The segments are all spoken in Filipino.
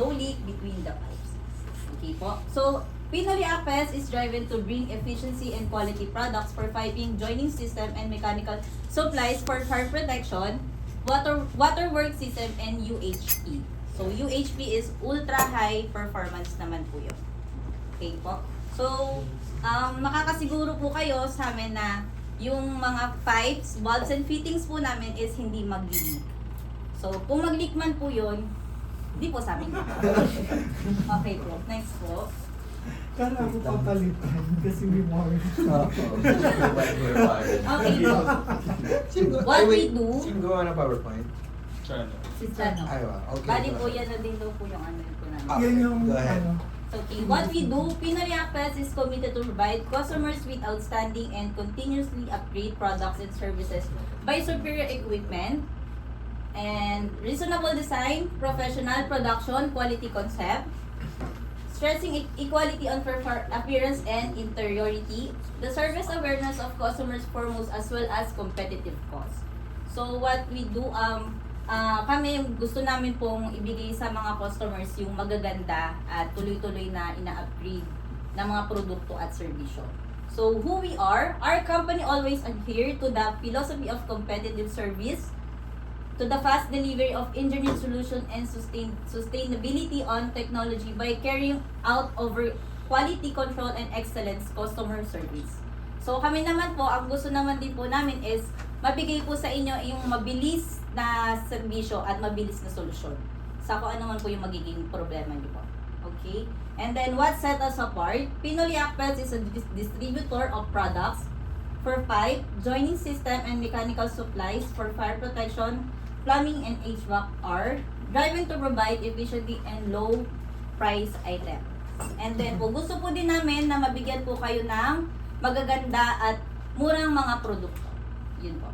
no leak between the pipes. Okay po. So, Pinoy Apes is driven to bring efficiency and quality products for piping, joining system, and mechanical supplies for fire protection, waterworks system, and UHP. So, UHP is ultra high performance naman po yun. Okay po. So, makakasiguro po kayo sa amin na yung mga pipes, valves, and fittings po namin is hindi mag-leak. So, kung mag-leak man po yun, hindi po sa amin. Okay po. Next po. Kala ko papalitan kasi may more. Okay po. What we do, Sino gawa ng PowerPoint? si Chano. Aywa, okay. Bali po yan na din daw po yung ano po namin. Yan yung Go ahead. ano. Okay, what we do, Pinoy Apes is committed to provide customers with outstanding and continuously upgrade products and services by superior equipment and reasonable design, professional production, quality concept, stressing equality on appearance and interiority, the service awareness of customers foremost as well as competitive cost. So what we do, kami gusto namin pong ibigay sa mga customers yung magaganda at tuloy-tuloy na ina-upgrade ng mga produkto at serbisyo. So who we are, our company always adhere to the philosophy of competitive service, to the fast delivery of engineered solution and sustainability on technology by carrying out over quality control and excellence customer service. So kami naman po, ang gusto naman din po namin is mabigay po sa inyo yung mabilis na serbisyo at mabilis na solusyon sa kung ano man po yung magiging problema niyo po. Okay? And then what set us apart? Pinoy Apes is a distributor of products for pipe, joining system, and mechanical supplies for fire protection, plumbing, and HVAC are driven to provide efficiently and low price items. And then po, gusto po din namin na mabigyan po kayo ng magaganda at murang mga produkto. Yun po.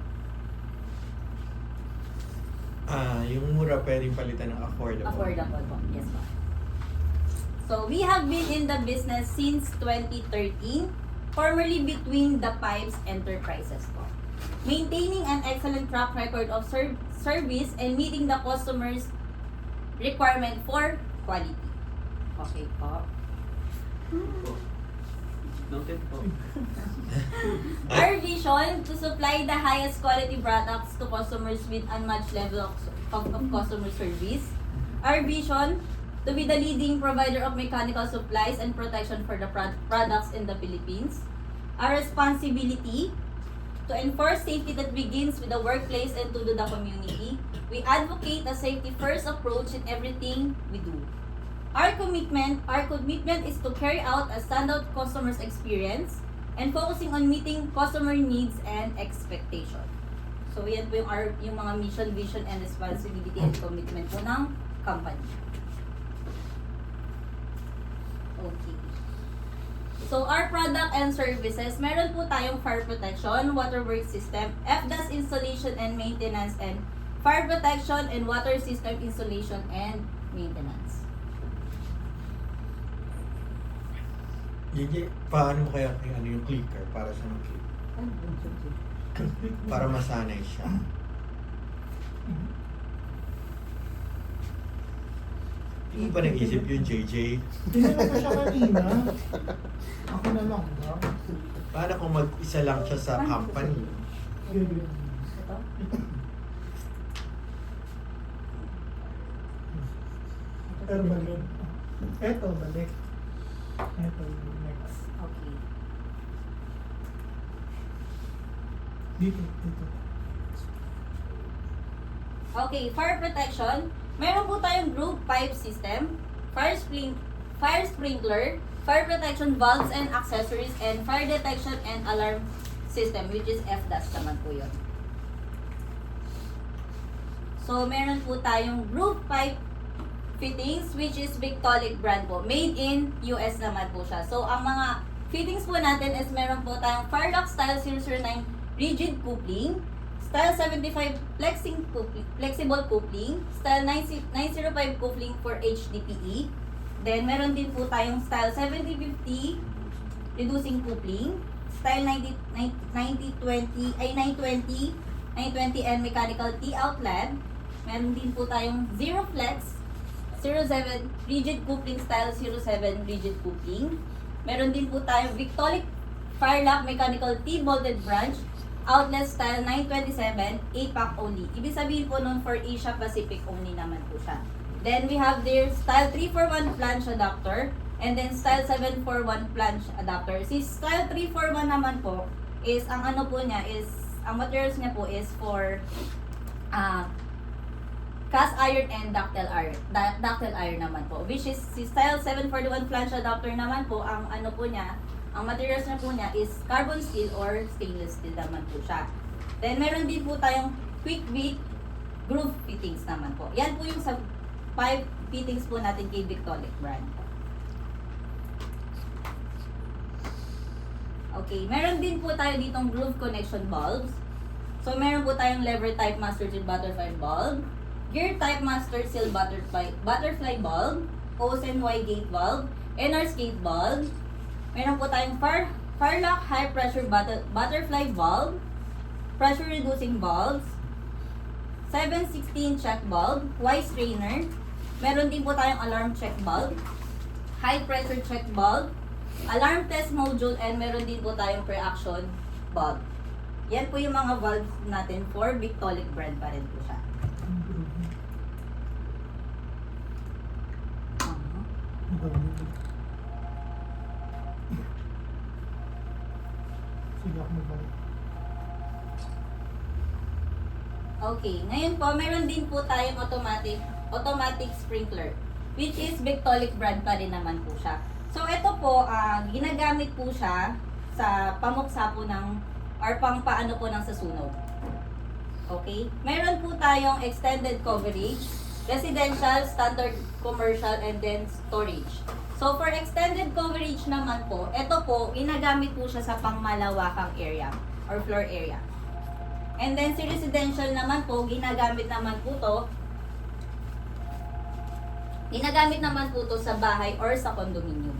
Yung mura pwedeng palitan ng affordable. Affordable po. Yes po. So, we have been in the business since 2013, formerly between the Pipes Enterprises po. Maintaining an excellent track record of service and meeting the customer's requirement for quality. Okay po. Noted po. Our vision to supply the highest quality products to customers with unmatched level of customer service. Our vision to be the leading provider of mechanical supplies and protection for the products in the Philippines. Our responsibility to enforce safety that begins with the workplace and to the community. We advocate a safety-first approach in everything we do. Our commitment is to carry out a standout customer's experience and focusing on meeting customer needs and expectation. So yan po yung mga mission, vision, and responsibility and commitment po ng company. Okay. So our product and services, meron po tayong fire protection, waterworks system, FDAS installation and maintenance, and fire protection and water system installation and maintenance. Gigi, paano mo kaya ano yung clicker para sa mag-click? Para masanay siya. Hindi ba nag-isip yun, JJ? Tinanong ko siya kanina. Ako na lang ba? Paano kung mag-isa lang siya sa company? Ganyan. Ito? Pero balik. Eto, balik. Eto, next. Okay. Dito. Okay, fire protection. Meron po tayong group pipe system, fire sprinkler, fire protection valves and accessories, and fire detection and alarm system, which is FDAS naman po yun. So, meron po tayong group pipe fittings, which is Victolic brand po. Made in US naman po siya. So, ang mga fittings po natin is meron po tayong Firelock Style 009 rigid coupling, Style 75 flexible coupling, Style 905 coupling for HDPE. Then, meron din po tayong Style 7050 reducing coupling, Style 920 and mechanical T-outlet. Meron din po tayong Zero Flex 07 rigid coupling style 07 rigid coupling. Meron din po tayong Victolic Firelock Mechanical T-bolted branch outlet style 927 APAC only. Ibig sabihin po nun for Asia Pacific only naman po siya. Then we have their style 341 flange adapter and then style 741 flange adapter. Si style 341 naman po is ang ano po niya is ang materials niya po is for cast iron and ductile iron. Ductile iron naman po. Which is si style 741 flange adapter naman po ang ano po niya, ang materials na po niya is carbon steel or stainless steel naman po siya. Then meron din po tayong quick beat groove fittings naman po. Yan po yung sa 5 fittings po natin kay Victolic brand. Okay, meron din po tayo ditong groove connection bulbs. So meron po tayong lever type master seal butterfly bulb, gear type master seal butterfly bulb, OSNY gate bulb, NR's gate bulb. Meron po tayong Firelock high pressure butterfly bulb, pressure reducing bulbs, 716 check bulb, Y strainer. Meron din po tayong alarm check bulb, high pressure check bulb, alarm test module, and meron din po tayong pre-action bulb. Yan po yung mga valves natin for Victolic brand pa rin po siya. Sige ako magbalik. Okay, ngayon po, meron din po tayong automatic sprinkler, which is Victolic brand pa rin naman po siya. So, ito po, ginagamit po siya sa pamuksa po ng, or pang paano po ng sasunog. Okay? Meron po tayong extended coverage, residential, standard, commercial, and then storage. So, for extended coverage naman po, ito po, ginagamit po siya sa pangmalawakang area or floor area. And then, si residential naman po, ginagamit naman po to sa bahay or sa condominium.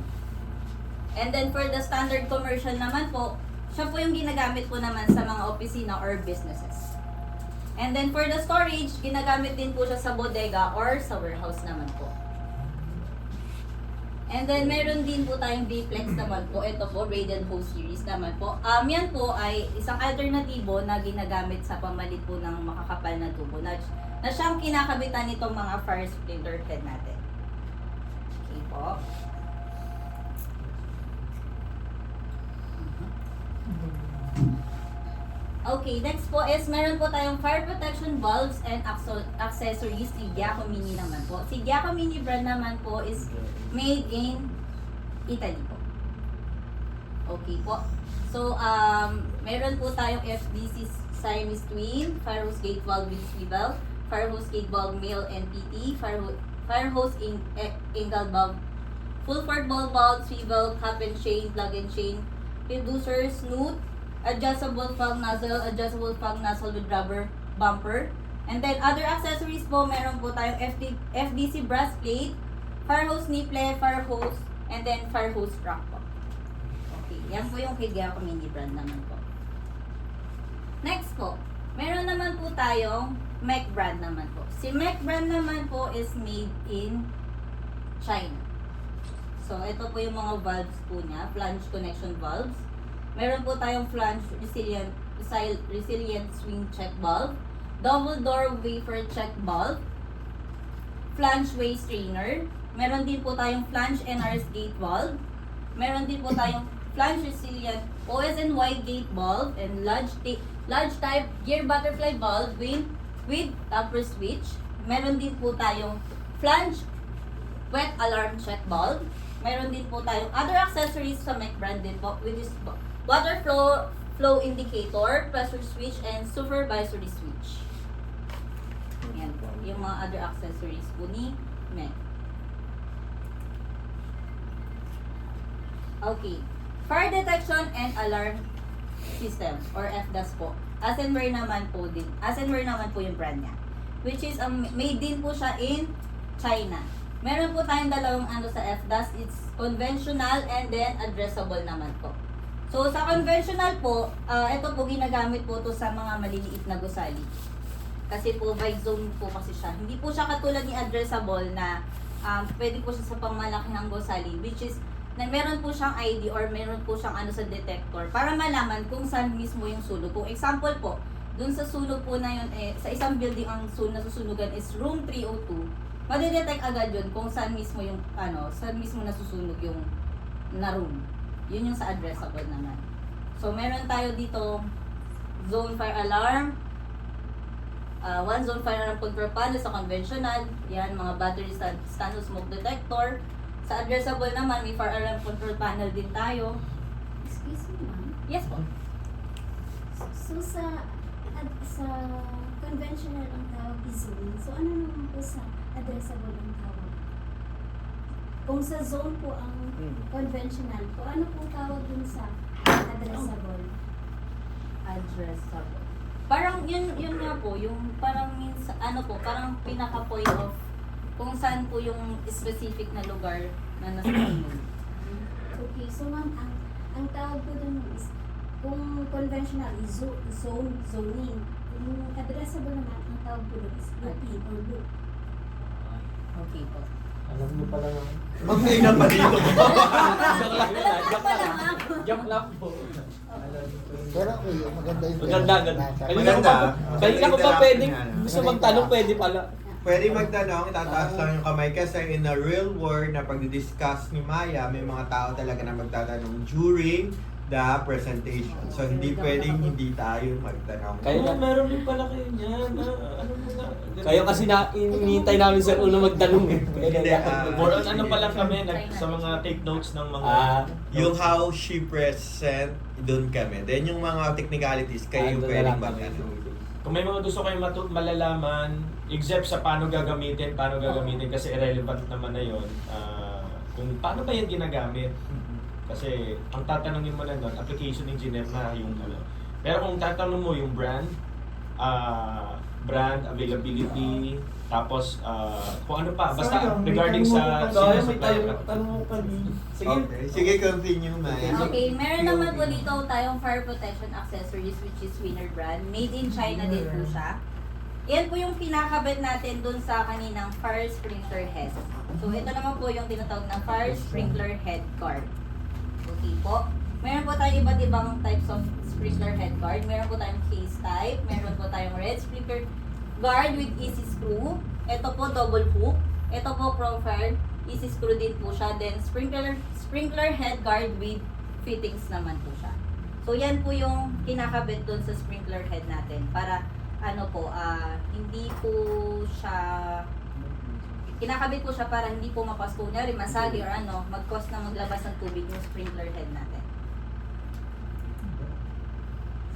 And then, for the standard commercial naman po, siya po yung ginagamit po naman sa mga opisina or businesses. And then, for the storage, ginagamit din po siya sa bodega or sa warehouse naman po. And then, meron din po tayong Bflex naman po. Ito po, Radiant Hose Series naman po. Yan po ay isang alternatibo na ginagamit sa pamalit po ng makakapal na tubo na siyang kinakabitan nitong mga fire sprinkler head natin. Okay po. Okay, next po is meron po tayong fire protection bulbs and accessories ni Giacomin naman po. Si Giacomin brand naman po is made in Italy po. Okay po. So, meron po tayong FDC Siamese Twin, fire hose gate valve with swivel, fire hose gate valve male NPT, fire hose angle valve, full port ball valve, swivel, cap and chain, plug and chain, reducer, snoot, adjustable fog nozzle with rubber bumper. And then other accessories po, meron po tayong FDC brass plate, fire hose nipple, fire hose, and then fire hose rack po. Okay, yan po yung kay Giacomin brand naman po. Next po, meron naman po tayong MEC brand naman po. Si MEC brand naman po is made in China. So, ito po yung mga valves po niya, flange connection valves. Meron po tayong flange resilient swing check valve, double door wafer check valve, flange way strainer. Meron din po tayong flange NR's gate valve. Meron din po tayong flange resilient OSNY gate valve and large type gear butterfly valve with upper switch. Meron din po tayong flange wet alarm check valve. Meron din po tayong other accessories sa MEC brand din po, which is water flow indicator, pressure switch, and supervisory switch. Yan po, yung mga other accessories po ni MEC. Okay, fire detection and alarm system or FDAS po. Asenware naman po yung brand niya. Which is made din po siya in China. Meron po tayong dalawang sa FDAS. It's conventional and then addressable naman po. So, sa conventional po, ito po ginagamit po to sa mga maliliit na gusali. Kasi po, by zone po kasi siya. Hindi po siya katulad ni addressable na pwede po siya sa pangmalaki ng gusali, which is na meron po siyang ID or meron po siyang ano sa detector para malaman kung saan mismo yung sunog. Kung example po, dun sa sunog po na yun, sa isang building ang nasusunugan is room 302, madidetect agad yun kung saan mismo yung, saan mismo nasusunog yung na room. Yun yung sa addressable naman. So, meron tayo dito, zone fire alarm, one zone fire alarm control panel sa conventional, yan, mga battery stand smoke detector. Sa addressable naman, may fire alarm control panel din tayo. Excuse me, ma'am. Yes po. So sa conventional ang tawag is zone. So ano naman po sa addressable ang tawag? Kung sa zone po ang conventional po, ano pong tawag dun sa addressable? Addressable. Parang yun nga po, yung parang minsan, parang pinaka point of kung saan po yung specific na lugar na nasa Okay, so ma'am, ang tawag po dun is, kung conventional is zoning. Yung addressable naman, ang tawag po dun is looping or loop. Okay po. Alam niyo pala nga. Mag-ina pa dito. Joke lang po. Pero okay, maganda yung Maganda, ganda. Maganda. Kanina ko pa pwedeng gusto magtanong, pwede pala. Pwede magtanong, itataas lang yung kamay kasi in a real world na pag-discuss ni Maya, may mga tao talaga na magtatanong during the presentation. So hindi pwedeng hindi tayo magtanong. Kaya meron din pala kayo niyan. Ano mo na? Kayo kasi hinihintay namin sir uno magtanong eh. Hindi, More on ano pa lang kami, sa mga take notes ng mga... yung how she present, doon kami. Then yung mga technicalities, kayo yung pwedeng magtanong. Kung may mga gusto kayong malalaman, except sa paano gagamitin kasi irrelevant naman na yun. Kung paano ba yan ginagamit? Kasi ang tatanungin mo lang doon, application engineer na yung ano. Pero kung tatanong mo yung brand, availability, tapos kung ano pa, basta Sayang, may regarding tanong sa mo pa tayo, may tanong mo pa rin. Sige. Okay. Sige, continue, Maya. Okay, meron naman po dito tayong fire protection accessories which is Winner brand. Made in China din po siya. Yan po yung pinakabit natin dun sa kaninang fire sprinkler head. So ito naman po yung tinatawag na fire sprinkler head guard. Okay po. Meron po tayong iba't ibang types of sprinkler head guard. Meron po tayong case type. Meron po tayong red sprinkler guard with easy screw. Ito po double hook. Ito po profile. Easy screw din po siya. Then sprinkler head guard with fittings naman po siya. So yan po yung kinakabit dun sa sprinkler head natin para hindi po siya kinakabit po siya para hindi po mapasko na rin masagi or mag-cause na maglabas ng tubig yung sprinkler head natin.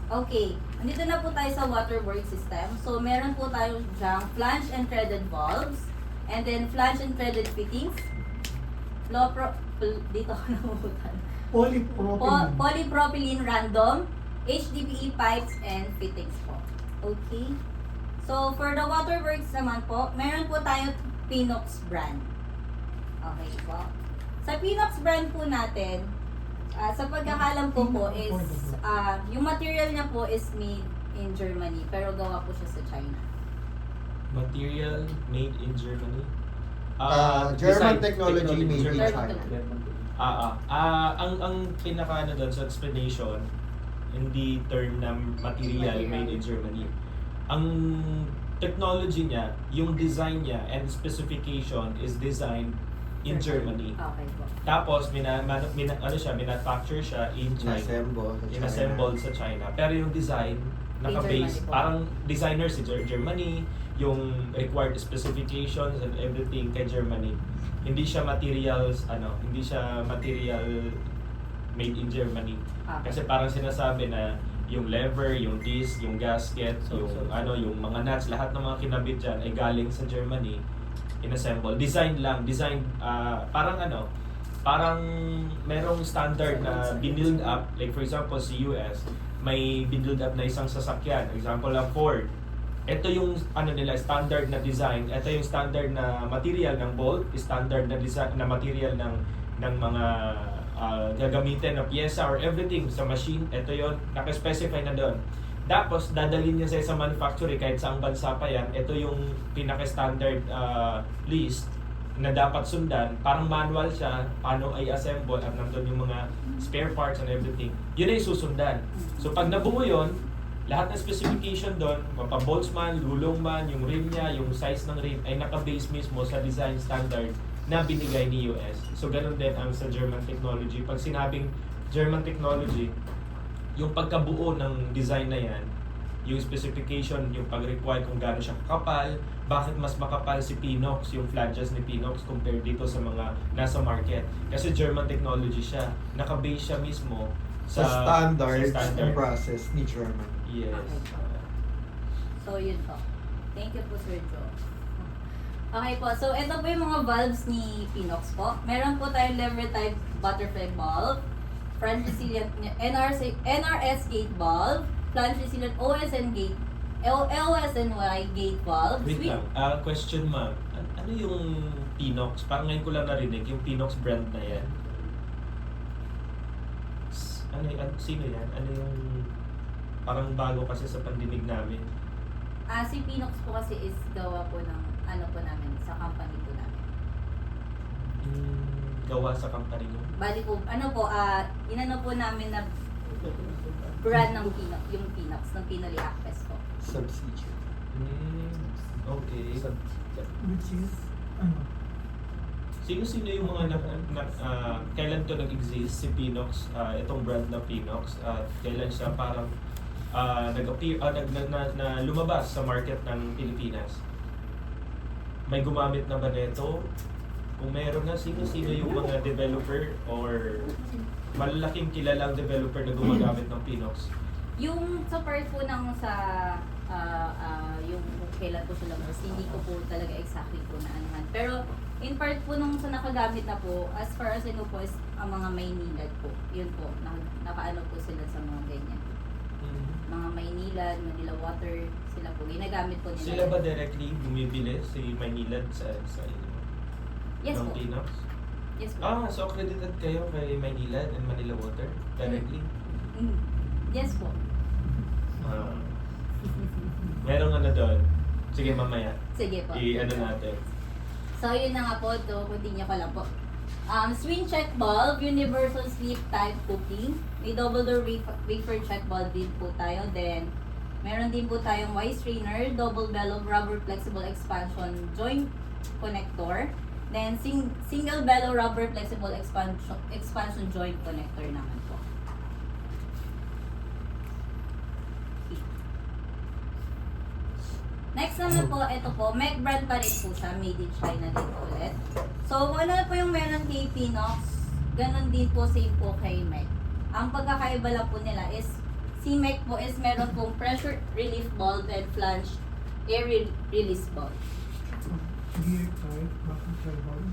Okay, andito na po tayo sa waterwork system. So meron po tayo diyang flange and threaded valves, and then flange and threaded fittings. Dito ako namubutan. polypropylene. Polypropylene random, HDPE pipes, and fittings po. Okay. So for the waterworks naman po, meron po tayo Pinox brand. Okay po. Sa Pinox brand po natin, sa pagkakalam ko po is, yung material niya po is made in Germany, pero gawa po siya sa China. material made in Germany. German design, technology made in German China. Ang pinaka doon sa explanation, hindi term na material made in Germany. Ang technology niya, yung design niya and specification is designed in Germany. Okay po. Tapos manufacture siya in China. Inassemble sa China. Pero yung design naka-base, Germany po. parang designer si Germany, yung required specifications and everything kay Germany. Hindi siya materials, hindi siya material made in Germany. Okay. Kasi parang sinasabi na yung lever, yung disc, yung gasket, yung mga nuts, lahat ng mga kinabit diyan ay galing sa Germany, inassemble. Design parang merong standard na binuild up, like for example sa US, may binuild up na isang sasakyan, example ng Ford. Ito yung standard na design, ito yung standard na material ng bolt, standard na design na material ng mga gagamitin na pyesa or everything sa machine, ito yon, naka-specify na doon. Tapos dadalhin niya sa isang manufacturer kahit saang bansa pa yan, ito yung pinaka-standard list na dapat sundan, parang manual siya, paano ay assemble at nandun yung mga spare parts and everything, yun ay susundan. So pag nabuo yun, lahat ng specification doon, mapa-bolts man, gulong man, yung rim niya, yung size ng rim, ay naka-base mismo sa design standard na binigay ni US. So ganun din ang sa German technology. Pag sinabing German technology, yung pagkabuo ng design na yan, yung specification, yung pag-require kung gaano siya kakapal, bakit mas makapal si Pinox, yung flanges ni Pinox compared dito sa mga nasa market. Kasi German technology siya. Naka-base siya mismo Sa standards sa and process ni German. Yes. Okay. So, yun po. Thank you po, Sir Joe. Okay po, so ito po yung mga valves ni Pinox po. Meron po tayong lever type butterfly valve, front resilient NRS gate valve, flange resilient OSN gate, OSNY gate valve. Wait lang. Question ma'am. Ano yung Pinox? Parang ngayon ko lang narinig, yung Pinox brand na yan. Sino yan? Ano yung parang bago kasi sa pandinig namin? Si Pinox po kasi is gawa po ng ano po namin, sa company po namin. Gawa sa company nyo? Bali po, ano po, inano po namin na brand ng Pinox, yung Pinox, ng Pinoli Acpes po. Substitute. Okay. Which is, ano? Sino-sino yung mga kailan to nag-exist si Pinox, itong brand na Pinox, kailan siya parang nag-appear, na lumabas sa market ng Pilipinas? May gumamit na ba nito? Kung meron na, sino-sino yung mga developer or malalaking kilalang developer na gumagamit ng Pinox? Yung sa part po ng sa yung kailan po siya lumabas, hindi ko po talaga exactly po na anuhan. Pero in part po nung sa nakagamit na po, as far as I know po is ang mga Maynilad po. Yun po, nakaano po sila sa mga ganyan. Mga Maynilad, Manila Water, sila po. Ginagamit po nila. Sila ba directly bumibili si Maynilad sa inyo? Yes ng po. Pinox? Yes po. So accredited kayo kay Maynilad and Manila Water directly? Yes po. Merong ano doon. Sige, mamaya. Sige po. I-ano natin. So, yun na nga po. To continue ko lang po. Swing check valve, universal sleep type cooking. May double door wafer check valve din po tayo. Then, meron din po tayong Y strainer, double bellow rubber flexible expansion joint connector. Then, single bellow rubber flexible expansion joint connector naman po. Next naman po, ito po, Mac brand pa rin po siya, made in China din po ulit. So, kung ano po yung meron kay Pinox, ganun din po, same po kay Mac. Ang pagkakaiba lang po nila is, si Mac po is meron pong pressure relief valve and flange air release valve. Gear type, butterfly valve.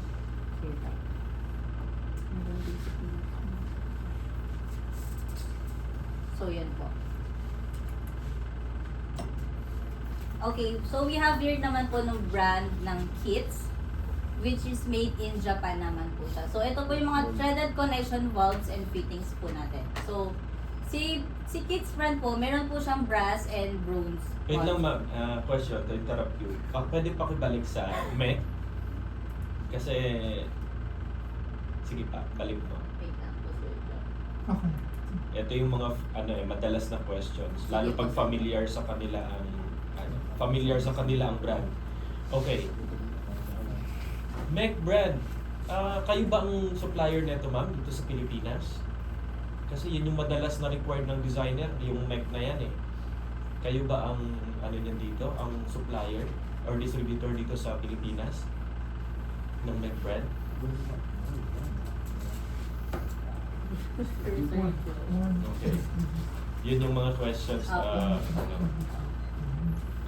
So, yan po. Okay, so we have here naman po ng brand ng Kits, which is made in Japan naman po siya. So, ito po yung mga threaded connection valves and fittings po natin. So, si Kits brand po, meron po siyang brass and bronze. Wait lang valves. ma'am, question to interrupt you. Pwede pa balik sa MEC? Kasi, sige pa, balik mo. Wait lang po, sir. Okay. Ito yung mga madalas na questions. Lalo pag familiar sa kanila ang brand. Okay. MEC brand. Kayo ba ang supplier nito ma'am dito sa Pilipinas? Kasi yun yung madalas na required ng designer, yung MEC na yan eh. Kayo ba ang niyan dito, ang supplier or distributor dito sa Pilipinas ng MEC brand? Okay. Yun yung mga questions na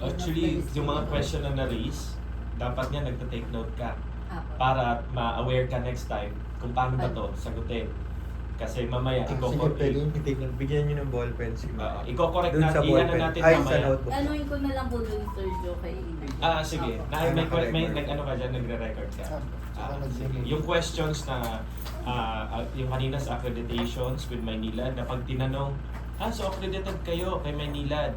actually, yung mga question na na-raise, dapat nga nagta-take note ka Apo. para ma-aware ka next time kung paano ba to sagutin. Kasi mamaya, Sige, pwede yung titignan. Bigyan nyo ng ballpen si Maya. i-correct Dun sa natin, ballpen. natin Ay, sa mamaya. notebook. Anuin ko na lang po dun, Sir Joe, kay Sige. Apo. May nag-ano ka dyan, nagre-record ka. Sige. Yung questions na, yung kanina sa accreditations with Maynilad, na pag tinanong, so accredited kayo kay Maynilad.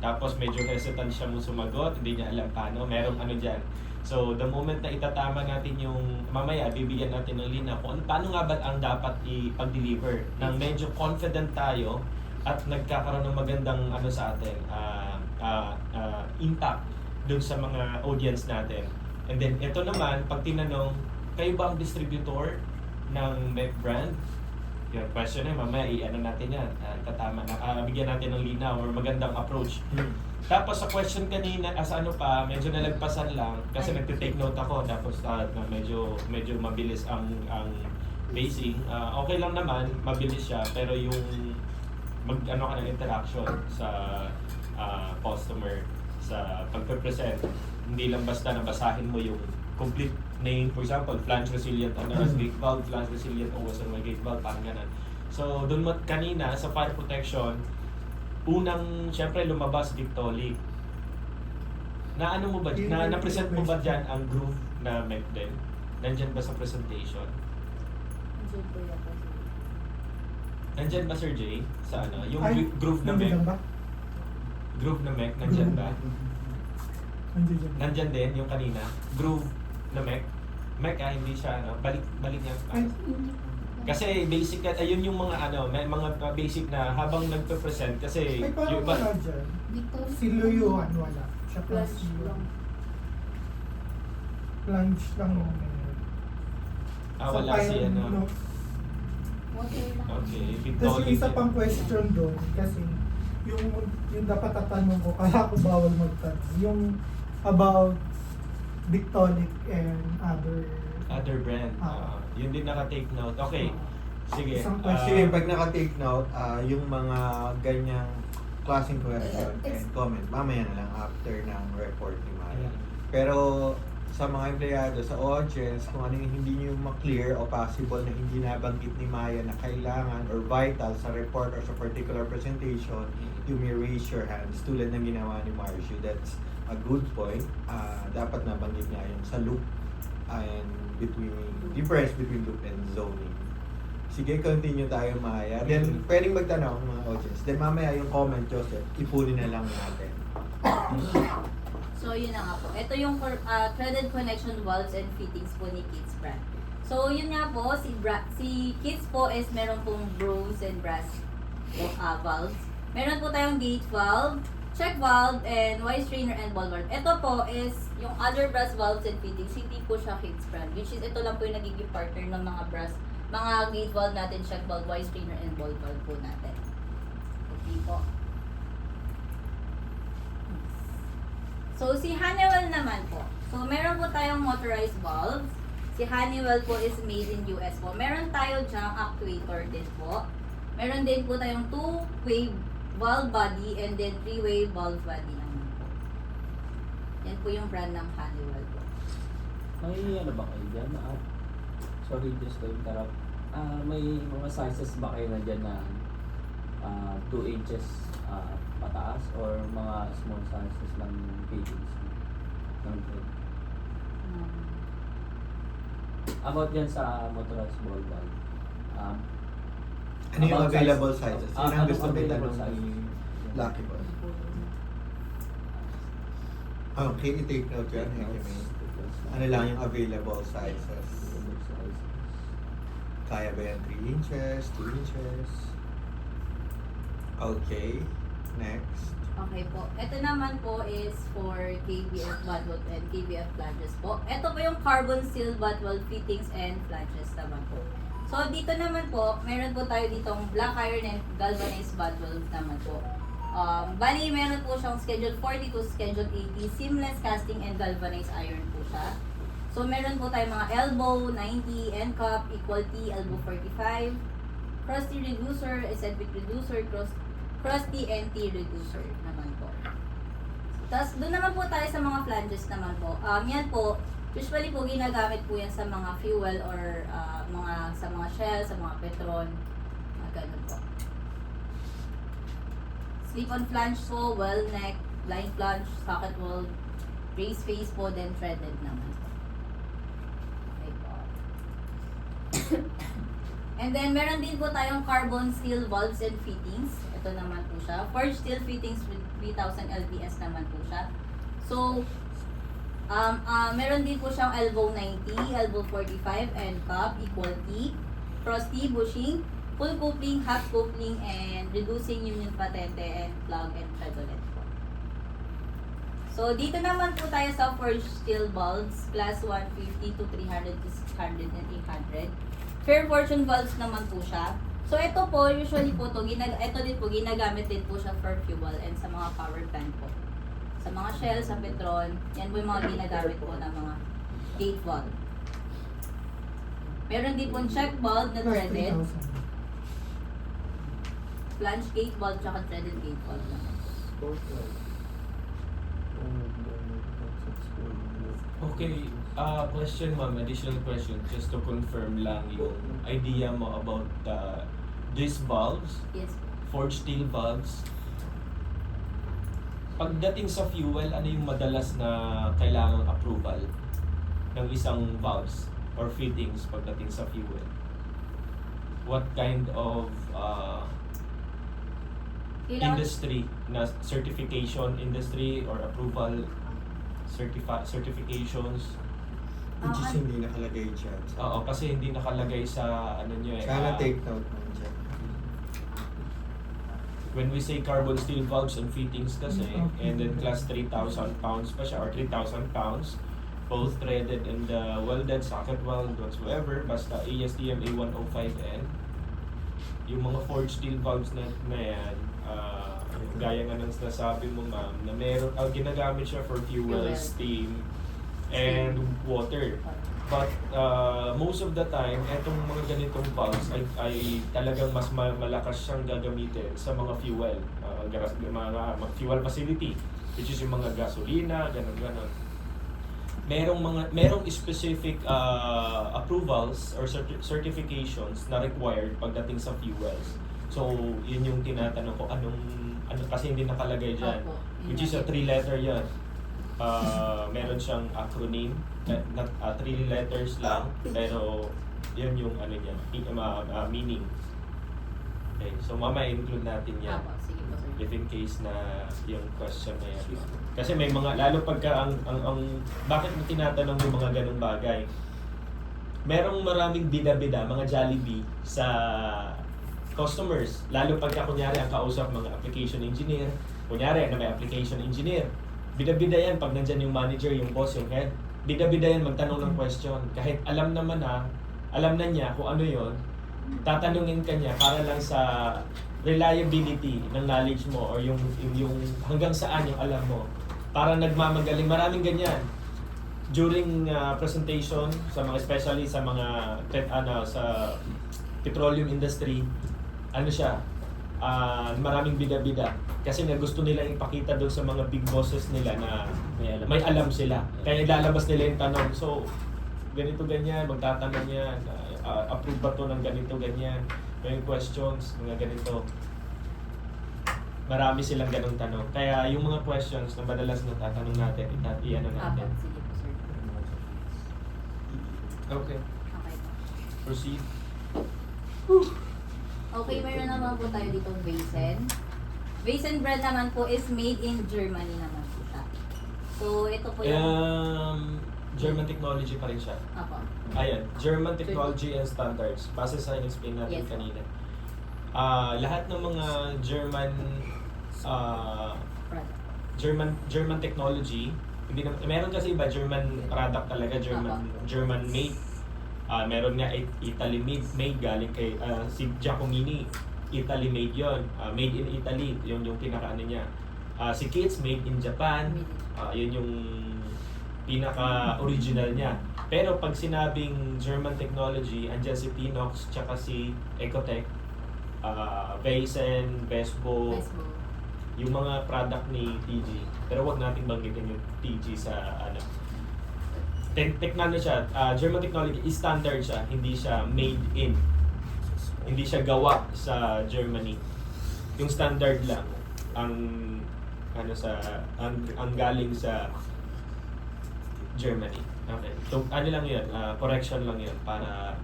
Tapos medyo hesitant siya mo sumagot, hindi niya alam paano. Merong ano dyan, So, the moment na itatama natin yung, mamaya, bibigyan natin ng linaw kung paano nga ba ang dapat ipag-deliver nang medyo confident tayo at nagkakaroon ng magandang sa atin, impact dun sa mga audience natin. And then, ito naman, pag tinanong, kayo ba ang distributor ng Mac brand? Yung question na mamaya, natin yan. Itatama na, bigyan natin ng linaw or magandang approach. Tapos sa question kanina, medyo nalagpasan lang kasi nagte-take note ako tapos medyo mabilis ang pacing. Okay lang naman, mabilis siya pero yung ka ng interaction sa customer sa pagpe-present, hindi lang basta nabasahin mo yung complete name, for example, flange resilient anoras gate valve, flange resilient Owasarway gate valve, parang ganun. So, doon mo kanina sa fire protection, syempre lumabas Victolic. Na ano mo ba, na-present mo ba dyan ang groove na mech din? Nandyan ba sa presentation? Nandyan ba Sir Jay? Sa ano? Yung groove na mech? Nandiyan ba? Groove na mech, nandyan ba? Nandiyan. Nandyan din yung kanina? Groove na mech? Mech hindi siya balik niya. Ay, Kasi basic ayun yung mga may mga basic na habang nagpe-present kasi ay parang yung iba, wala dyan. Victor. Si Luyuan wala. Siya plus Flash lang. plunge lang yung meron. wala si no. Water lang. Okay, Tapos yung Victolic. isa pang question doon, kasi yung dapat tatanong ko, kaya ako bawal magtanong, yung about Victolic and Other brand. Yun din naka-take note. Okay. Sige. Isang Sige, pag naka-take note, yung mga ganyang klaseng question and comment, mamaya na lang after ng report ni Maya. Pero sa mga empleyado, sa audience, kung ano yung hindi nyo ma-clear o possible na hindi nabanggit ni Maya na kailangan or vital sa report or sa particular presentation, you may raise your hands tulad ng ginawa ni Marcio. That's a good point. Dapat nabanggit niya yung sa loop and difference between loop and zoning. Sige, continue tayo Maya. Then, pwedeng magtanong mga audience. Then mamaya yung comment, Joseph, ipunin na lang natin. So, yun na nga po. Ito yung threaded connection valves and fittings po ni Kids brand. So, yun nga po, si Kids po is meron pong bronze and brass valves. Meron po tayong gate valve, check valve, and wire strainer and ball valve. Ito po is yung other brass valves and fittings, hindi po siya Kids brand. Which is, ito lang po yung nagiging partner ng mga gate valve natin, check valve, wire strainer, and ball valve po natin. Okay po. So, si Honeywell naman po. So, meron po tayong motorized valves. Si Honeywell po is made in US po. Meron tayo dyang actuator din po. Meron din po tayong two-way valve body and then three-way valve body naman po. Yan po yung brand ng Honeywell po. May ano ba kayo dyan? Sorry, just to interrupt. May mga sizes ba kayo na dyan na 2 inches pataas or mga small sizes lang yung fittings ng thread? About dyan sa motorized ball valve. Ano yung about available size- sizes? Yun ano ang gusto available nila size? ni Lucky Boy. Okay, i-take note yan. Ano lang yung available sizes? Kaya ba yan 3 inches, 2 inches? Okay, next. Okay po. Ito naman po is for KBF butt weld and KBF flanges po. Ito po yung carbon steel butt weld fittings and flanges naman po. So, dito naman po, meron po tayo ditong black iron and galvanized butt weld naman po. Bali, meron po siyang schedule 40 to schedule 80, seamless casting and galvanized iron po siya. So, meron po tayo mga elbow, 90, end cup, equal T, elbow 45, crusty reducer, eccentric reducer, crusty and T reducer naman po. Tapos, doon naman po tayo sa mga flanges naman po. Yan po, usually po ginagamit po yan sa mga fuel or sa mga shell, sa mga petron, mga ganun po. Slip-on flange po, well neck, blind flange, socket weld, raised face po, then threaded naman po. Okay po. And then, meron din po tayong carbon steel valves and fittings. Ito naman po siya. Forged steel fittings with 3,000 lbs naman po siya. So, Meron din po siyang elbow 90, elbow 45, end cap, equal T, cross T, bushing, full coupling, half coupling, and reducing union patente, and plug and thread ulit po. So, dito naman po tayo sa forged steel bulbs, class 150 to 300 to 600 and 800. Fair fortune bulbs naman po siya. So, ito po, usually po ito din po, ginagamit din po siya for fuel and sa mga power plant po. Sa mga Shell, sa Petron, yan po yung mga ginagamit po ng mga gate valve. Meron din po check valve na threaded, 3,000. flange gate valve, tsaka threaded gate valve naman. Okay, question ma'am, additional question, just to confirm lang yung idea mo about these valves, Yes. forged steel valves. Pagdating sa fuel, ano yung madalas na kailangang approval ng isang valves or fittings pagdating sa fuel? What kind of industry na certification industry or approval certifications? Which is hindi nakalagay dyan. Oo, kasi hindi nakalagay sa ano nyo eh. Sana take note mo dyan. When we say carbon steel valves and fittings kasi, and then class 3,000 pounds pa siya or 3,000 pounds, both threaded and welded, socket weld, whatsoever, basta ASTM A105N. Yung mga forged steel valves na yan, gaya nga ng nasabi mo ma'am, na meron, ginagamit siya for fuel, Fuel. steam, and water. But most of the time, etong mga ganitong valves ay talagang mas malakas siyang gagamitin sa mga fuel, mga fuel facility, which is yung mga gasolina, ganun-ganun. Merong specific approvals or certifications na required pagdating sa fuels. So, yun yung tinatanong ko, ano kasi hindi nakalagay dyan. Opo. Which is a 3-letter yan. Meron siyang acronym, not 3 letters lang, pero yun yung ano niya, meaning. Okay, so mamaya include natin yan. Apo, sige po sir. If in case na yung question na yan. Kasi may mga, lalo pagka bakit mo tinatanong yung mga ganung bagay? Merong maraming bida-bida, mga Jollibee sa customers. Lalo pagka kunyari ang kausap mga application engineer, kunyari na may application engineer, bida-bida yan pag nandyan yung manager, yung boss, yung head. Bida-bida yan magtanong ng question. Kahit alam na niya kung ano yon, tatanungin ka niya para lang sa reliability ng knowledge mo or yung hanggang saan yung alam mo. Para nagmamagaling. Maraming ganyan. During presentation sa mga especially sa mga sa petroleum industry, maraming bida-bida kasi nga gusto nila ipakita doon sa mga big bosses nila na may alam sila. Kaya ilalabas nila yung tanong. So, ganito ganyan, magtatanong yan, approve ba to ng ganito ganyan, may questions, mga ganito. Marami silang ganong tanong. Kaya yung mga questions na madalas na tatanong natin, i-ano Apo, natin. sige po sir. Okay, Okay po. proceed. Okay, mayroon naman po tayo dito Weizen. Weizen brand naman po is made in Germany naman po siya. So, ito po yung... German technology pa rin siya. Apo. Ayan, German technology and standards. Base sa in-explain natin Yes. kanina. Lahat ng mga Product. German technology, hindi na, meron kasi iba German product talaga, German made. Meron nga Italy made galing kay si Giacomini, Italy made 'yon. Made in Italy, yun yung pinakaano niya. Si Kits made in Japan. Yun yung pinaka-original niya. Pero pag sinabing German technology, andyan si Pinox, tsaka si Ecotech, Weizen, Vesbo, yung mga product ni TG. Pero wag nating banggitin yung TG sa ano. Technology siya, German technology is standard siya, hindi siya made in. Hindi siya gawa sa Germany. Yung standard lang ang ang galing sa Germany. Okay. So ano lang 'yun, correction lang 'yun para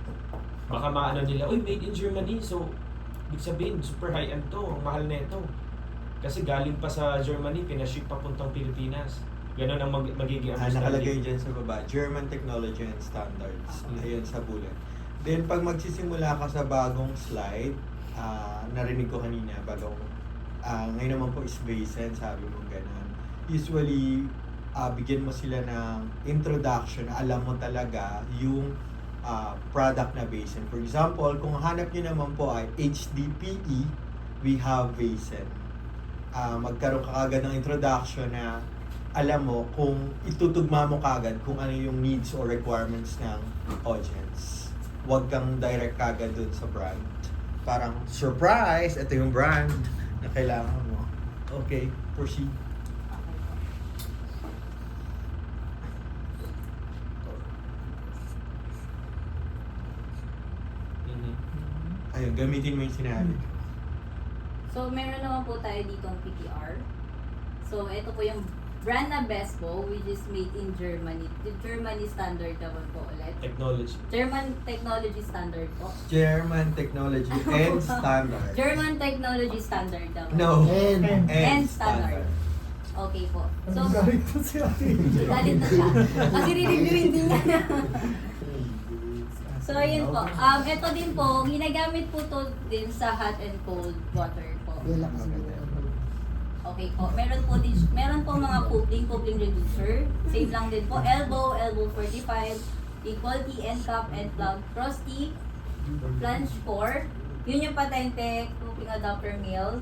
baka maano nila, "Uy, made in Germany." So ibig sabihin super high-end 'to, ang mahal nito. Kasi galing pa sa Germany, pinaship papuntang Pilipinas. Ganun ang magiging Nakalagay dyan sa baba, German Technology and Standards. Ayan sa bullet. Then, pag magsisimula ka sa bagong slide, narinig ko kanina, ngayon naman po is basin, sabi mo ganun. Usually, bigyan mo sila ng introduction, alam mo talaga yung product na basin. For example, kung hanap nyo naman po ay HDPE, we have basin. Magkaroon ka agad ng introduction na alam mo kung itutugma mo kagad kung ano yung needs or requirements ng audience. Huwag kang direct kagad dun sa brand. Parang, surprise! Ito yung brand na kailangan mo. Okay, proceed. Mhm. Ayun, gamitin mo yung sinabi. So, meron naman po tayo ditong PTR. So, ito po yung brand na Bespo, which is made in Germany. The Germany standard naman po ulit. Technology. German technology standard po. German Technology and Standard. German technology standard naman. No. And standard. Okay po. So, Ang galit po si Ate. galit na siya. Kasi rin din niya. So, yun po. Ito din po, ginagamit po to din sa hot and cold water po. Okay po. Meron po mga coupling reducer. Same lang din po. Elbow 45, equality, end cap, end plug, frosty, flange core. Yun yung patente, coupling adapter male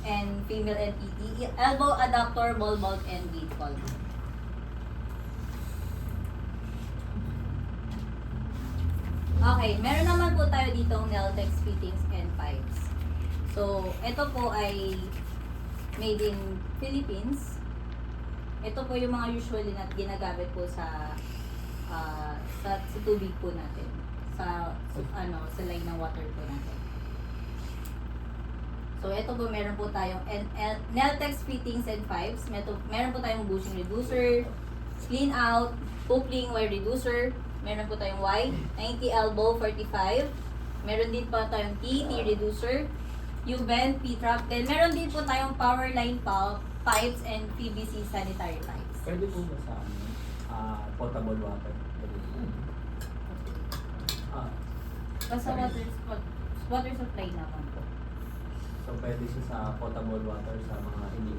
and female NPT. Elbow adapter, ball bulb, and gate valve. Okay, meron naman po tayo ditong Neltex fittings and pipes. So, ito po ay made in Philippines. Ito po yung mga usually na ginagamit po sa tubig po natin. Sa line ng water po natin. So, ito po meron po tayong Neltex fittings and pipes. Meron po tayong bushing reducer, clean out, coupling wire reducer. Meron po tayong Y90 elbow 45. Meron din po tayong TT reducer, U-bend, P-trap. Then meron din po tayong power line pipes and PVC sanitary pipes. Pwede po ba sa potable water? Basta water supply naman po. So pwede siya sa potable water sa mga hindi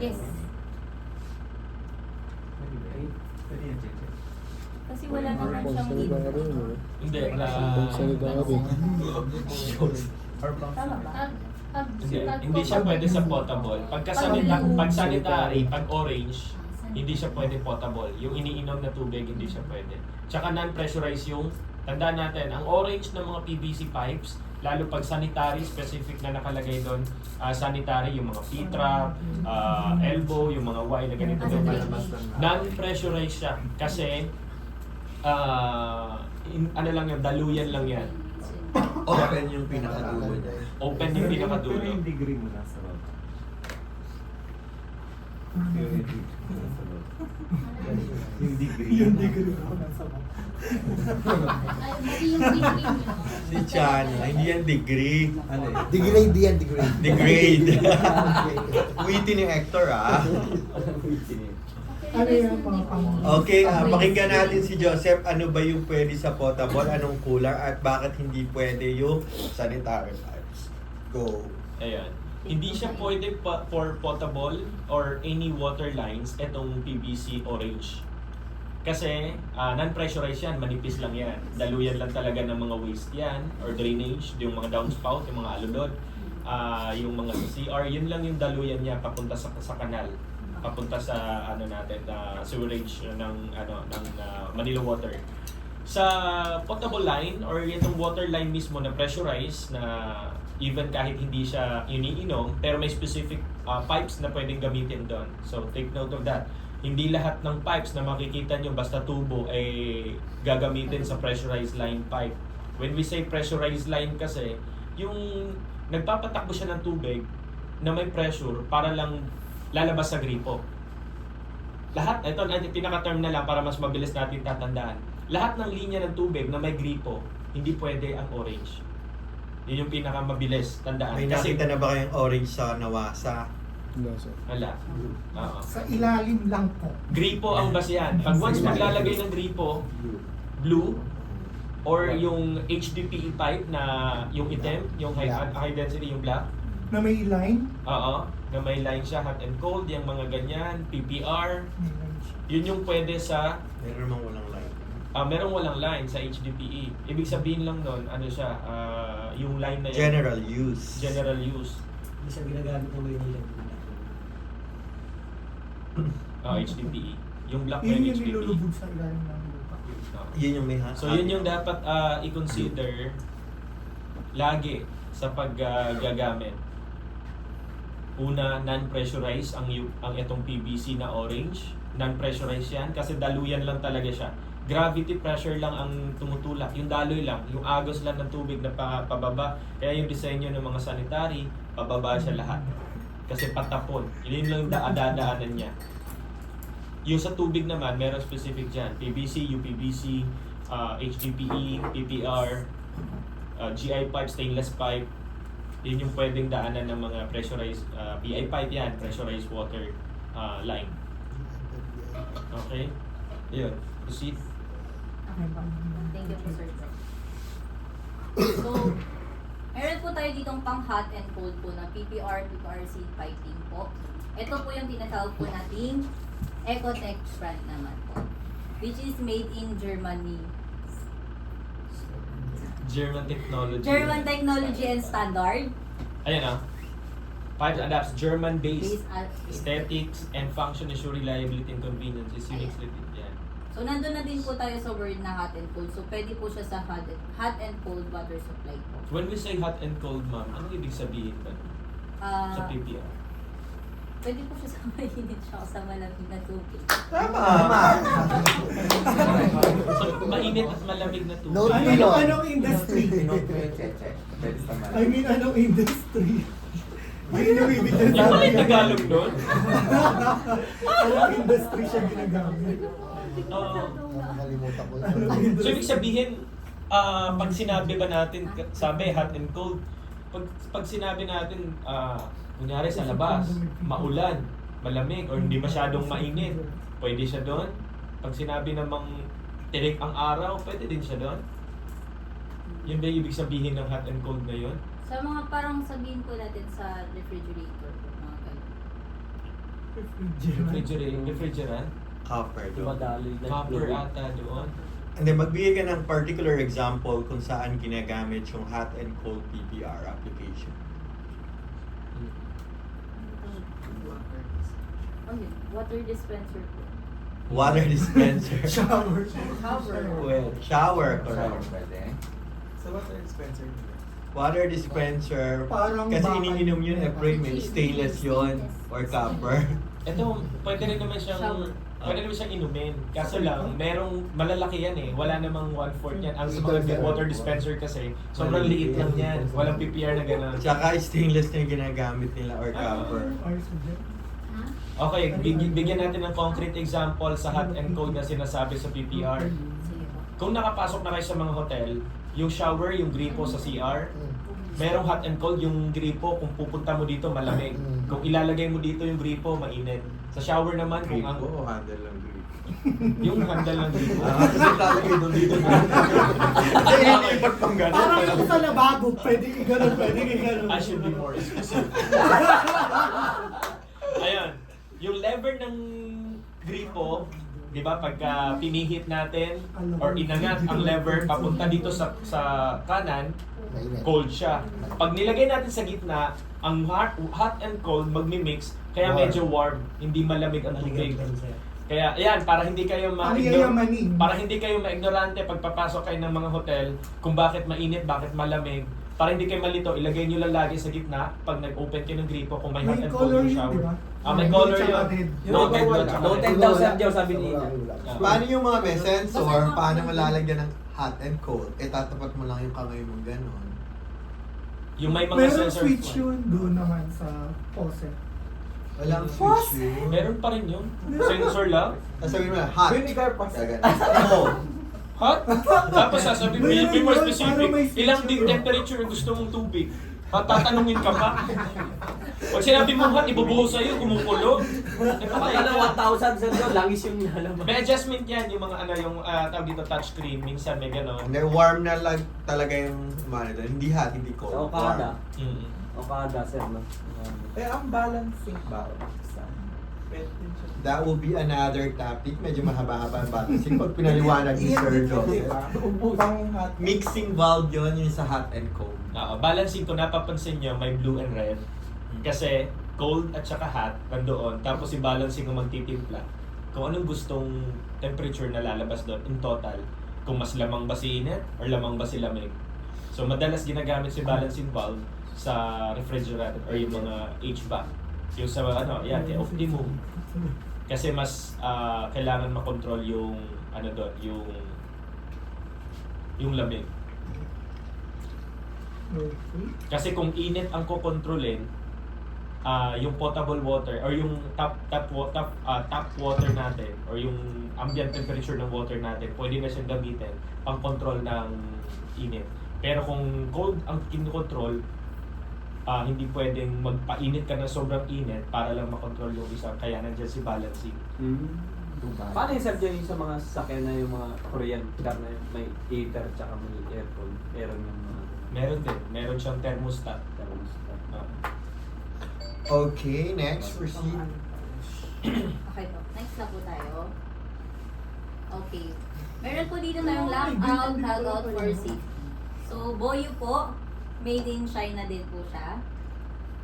Yes. Kasi wala naman siyang need. Hindi, Tama ba? hindi siya pwede sa potable. Pag sanitary, pag orange, hindi siya pwede potable. Yung iniinom na tubig, hindi siya pwede. Tsaka non-pressurized yung, tandaan natin, ang orange ng mga PVC pipes, lalo pag sanitary, specific na nakalagay doon, sanitary, yung mga P-trap, elbow, yung mga Y na ganito. Non-pressurized siya. Kasi, ano lang yan, daluyan lang yan. Open yung pinakadulo niya. Open yung pinakadulo. Pero yung degree mo nasa loob. Yung degree. Yung degree ako nasa baba. Ay, mali yung degree niyo. Si Chana, hindi yan degree. Ano eh? Degrade yan, degrade. Degrade. Witty ni Hector, Ano yan, mga pang... Okay, pakinggan natin si Joseph. Ano ba yung pwede sa potable? Anong kulang? At bakit hindi pwede yung sanitary pipes? Go. Ayan. Hindi siya pwede for potable or any water lines itong PVC orange. Kasi non-pressurized yan, manipis lang yan. Daluyan lang talaga ng mga waste yan or drainage, yung mga downspout, yung mga alulod, yung mga CR, yun lang yung daluyan niya papunta sa kanal, papunta sa sewerage ng Manila Water. Sa potable line or itong water line mismo na pressurized na even kahit hindi siya iniinom pero may specific pipes na pwedeng gamitin doon. So take note of that. Hindi lahat ng pipes na makikita nyo basta tubo ay gagamitin sa pressurized line pipe. When we say pressurized line kasi, yung nagpapatakbo siya ng tubig na may pressure para lang lalabas sa gripo. Lahat, ito pinaka-term na lang para mas mabilis natin tatandaan. Lahat ng linya ng tubig na may gripo, hindi pwede ang orange. Yun yung pinaka-mabilis tandaan. May Kasi nakita na ba kayong orange sa Nawasa? Wala. Oo. Sa ilalim lang po. Gripo ang basihan. Pag once maglalagay ng gripo, blue, or yung HDPE pipe na yung itim, yung high density, yung black, Na may line. oo, na may line siya, hot and cold, yung mga ganyan, PPR, May line siya. yun yung pwede sa, Meron namang walang light. merong walang line sa HDPE. Ibig sabihin lang nun, ano siya, yung line na yun, General use. general use. Hindi siya ginagamit ng Maynila. HDPE. Yung black na Yun yung yung HDPE. nilulubog sa ilalim ng lupa. Oo. Yun yung may hot. So yun yung dapat i-consider lagi sa paggagamit. Una, non-pressurized ang itong PVC na orange. Non-pressurized yan kasi daluyan lang talaga siya. Gravity pressure lang ang tumutulak. Yung daloy lang, yung agos lang ng tubig na pababa. Kaya yung disenyo ng mga sanitary, pababa siya lahat. Kasi patapon. Yun lang yung dadaanan niya. Yung sa tubig naman, meron specific dyan. PVC, UPVC, HDPE, PPR, GI pipe, stainless pipe. Yun yung pwedeng daanan ng mga pressurized, PI pipe yan, pressurized water line. Okay? Yun. Proceed. Thank you po, sir. So, meron po tayo ditong pang hot and cold po na PPR, PPRC piping po. Ito po yung tinatawag po nating Ecotech brand naman po. Which is made in Germany. German technology. German technology and standard. Ayan ah. Pipes adapts German-based Based at aesthetics and function ensure reliability and convenience. Is uniquely yan. So, nandun na din po tayo sa word na hot and cold. So, pwede po siya sa hot and cold water supply po. When we say hot and cold, ma'am, anong ibig sabihin ba sa Ah, PPR? pwede po siya sa mainit siya o sa malamig na tubig. Tama! So, mainit at malamig na tubig. No, Anong industry? Pwede sa I mean, anong industry? Yun yung ibig na Yung pala yung sabihin. Tagalog nun? Anong industry siya ginagamit? Oo. Nakalimutan ko Anong So, ibig industry? sabihin, pag sinabi ba natin, sabi hot and cold, pag sinabi natin, kunyari sa labas, maulan, malamig, or hindi masyadong mainit, pwede siya doon. Pag sinabi namang tirik ang araw, pwede din siya doon. Yun ba yung ibig sabihin ng hot and cold na yun? Sa mga parang sabihin po natin sa refrigerator po, mga ganun. Refrigerant? Copper doon. Dumadaloy na Copper fluid. ata doon. Hindi, magbigay ka ng particular example kung saan ginagamit yung hot and cold PPR application. Oh, yun. Water dispenser po. Water dispenser. Shower. Well, shower, Shower correct. pwede. Sa water dispenser nila. Water dispenser. Parang Kasi bakal. iniinom yun, stainless yun or copper. Ito, pwede rin naman siyang Shower. pwede naman siyang inumin. Kaso lang, merong malalaki yan eh. Wala namang 1/4 yan. Ang sa mga water dispenser kasi, sobrang liit lang yan. Walang PPR na gano'n. Tsaka stainless na yung ginagamit nila or copper. Oxygen. Ha? Okay, bigyan natin ng concrete example sa hot and cold na sinasabi sa PPR. Sige po. Kung nakapasok na kayo sa mga hotel, yung shower, yung gripo sa CR, merong hot and cold yung gripo. Kung pupunta mo dito, malamig. Kung ilalagay mo dito yung gripo, mainit. Sa shower naman, kung ang Gripo o handle lang gripo? yung handle ng gripo. Kasi lalagay doon dito. Kasi iniipot pang gano'n. Parang yung sa lababo, pwede i-ganon, pwede i-ganon. I should be more specific. Ayan, yung lever ng gripo, di ba, pagka pinihit natin or inangat ang lever papunta dito sa kanan, Mainit. cold siya. Pag nilagay natin sa gitna, ang hot and cold magmi-mix, kaya medyo warm, hindi malamig ang tubig. Kaya ayan, para hindi kayo Ang yayamanin. para hindi kayo maignorante pagpapasok kayo ng mga hotel kung bakit mainit, bakit malamig. Para hindi kayo malito, ilagay nyo lang lagi sa gitna pag nag-open kayo ng gripo kung may hot May and cold color yung yun, shower. di ba? May color Tsaka yun. red. Noted doon. tsaka Noted red. daw sa Diyaw, sabi ni Ina. Paano yung mga may sensor? Basta- Paano mo lalagyan ng hot and cold? Tatapat mo lang yung kamay mo gano'n. Yung may mga Meron sensor. switch yun doon naman sa faucet. Walang switch yun. Meron pa rin yun. Sensor lang. Sasabihin mo lang, hot. Vinegar pa. Gagan. Cold. Hot? Tapos sasabihin, be more Meron yun, specific. parang may switch Ilang yun. temperature gusto mong tubig? Tatanungin ka pa. Pag sinabi mo hot, ibubuhos sa'yo, kumukulo. Akala 1,000 sir yun, langis yung nalaman. May adjustment yan, yung mga ano, yung tawag dito touchscreen, minsan may gano'n. Hindi, warm na lang talaga yung umano doon. Hindi hot, hindi cold. Sa Okada. Mm. Okada sir, no? Eh, ang balancing ba? Pwede din siya. That will be another topic. Medyo mahaba-haba ang balancing. Pag pinaliwanag ni Sir Joseph. Ubang hot. Mixing valve yun, yung sa hot and cold. Balancing, kung napapansin nyo, may blue and red. Kasi cold at saka hot, nandoon. Tapos yung balancing ang magtitimpla. Kung anong gustong temperature na lalabas doon in total. Kung mas lamang ba si init or lamang ba si lamig. So madalas ginagamit si balancing valve sa refrigerator or yung mga HVAC. Yung sa ano, yan, kay Optimum. Kasi mas kailangan makontrol yung ano doon, yung lamig. Okay. Kasi kung init ang kokontrolin, yung potable water or yung tap water natin or yung ambient temperature ng water natin, pwede na siyang gamitin pang control ng init. Pero kung cold ang kinokontrol, hindi pwedeng magpainit ka ng sobrang init para lang makontrol yung isang, kaya nandiyan si balancing. Paano yung sir dyan sa mga sasakyan na yung mga Korean car na may heater tsaka may aircon? Meron yung mga Meron din, meron siyang thermostat. thermostat. Okay, next, proceed. Okay po. Next na po tayo. Okay. Meron po dito tayong lockout, tagout for safety. So, Boyu po, made in China din po siya.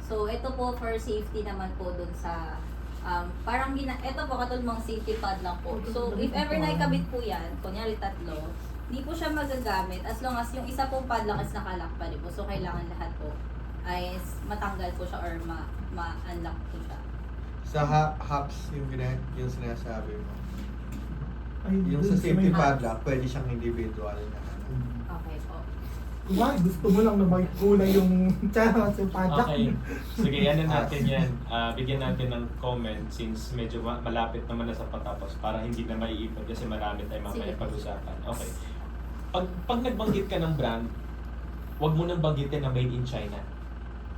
So, ito po for safety naman po dun sa ito po katulad mga safety pad lang po. So, if ever naikabit po yan, kunyari 3, hindi po siya magagamit as long as yung isa pong padlock is nakalock pa rin po. So, kailangan lahat po ay matanggal po siya or ma-unlock po siya. Sa hubs, yung sinasabi mo. Ay, Yung dun sa safety may- padlock, pwede siyang individual na. Okay po. Why? Gusto mo lang na may kulay yung charot yung padlock. Okay. Sige, ano natin yan. Bigyan natin ng comment since medyo malapit naman na sa patapos para hindi na maiipon kasi marami tayong mamaya Sige. pag-usapan. Okay. Pag nagbanggit ka ng brand, wag mo nang banggitin na made in China.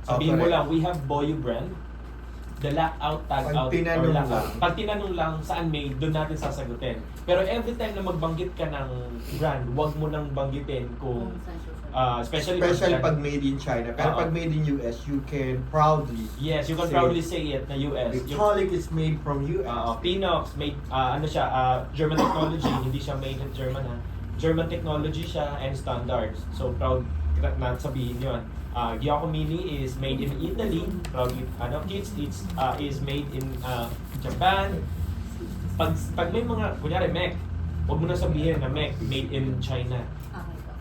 Sabihin mo correct. lang, we have Boyu brand, the lockout, tag out, Pag tinanong or lockout. lang. Pag tinanong lang saan made, doon natin sasagutin. Pero every time na magbanggit ka ng brand, wag mo nang banggitin kung especially Pag made in China. Pero Oo. pag made in US, you can proudly yes, you can say, proudly say it na US. Victolic is made from US. Pinox, made, ano siya, German technology, hindi siya made in German ha. German technology siya and standards. So proud na sabihin yun. Giacomin is made in Italy. Proudly, Kids is made in Japan. Pag may mga, kunyari, Mech, huwag mo na sabihin na Mech, made in China. Okay po.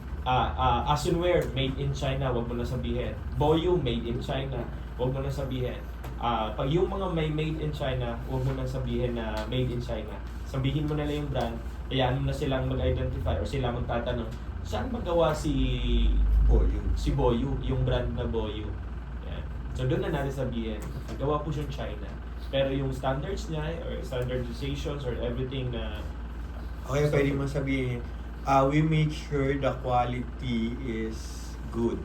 Asunware, made in China, wag mo na sabihin. Boyu, made in China, wag mo na sabihin. Pag yung mga may made in China, wag mo na sabihin na made in China. Sabihin mo na lang yung brand, hayaan mo na silang mag-identify or sila magtatanong, saan magawa si Boyu, yung brand na Boyu. Yan. So doon na natin sabihin, nagawa po siyang China. Pero yung standards niya or standardizations or everything na Okay, pwede mo sabihin, we make sure the quality is good.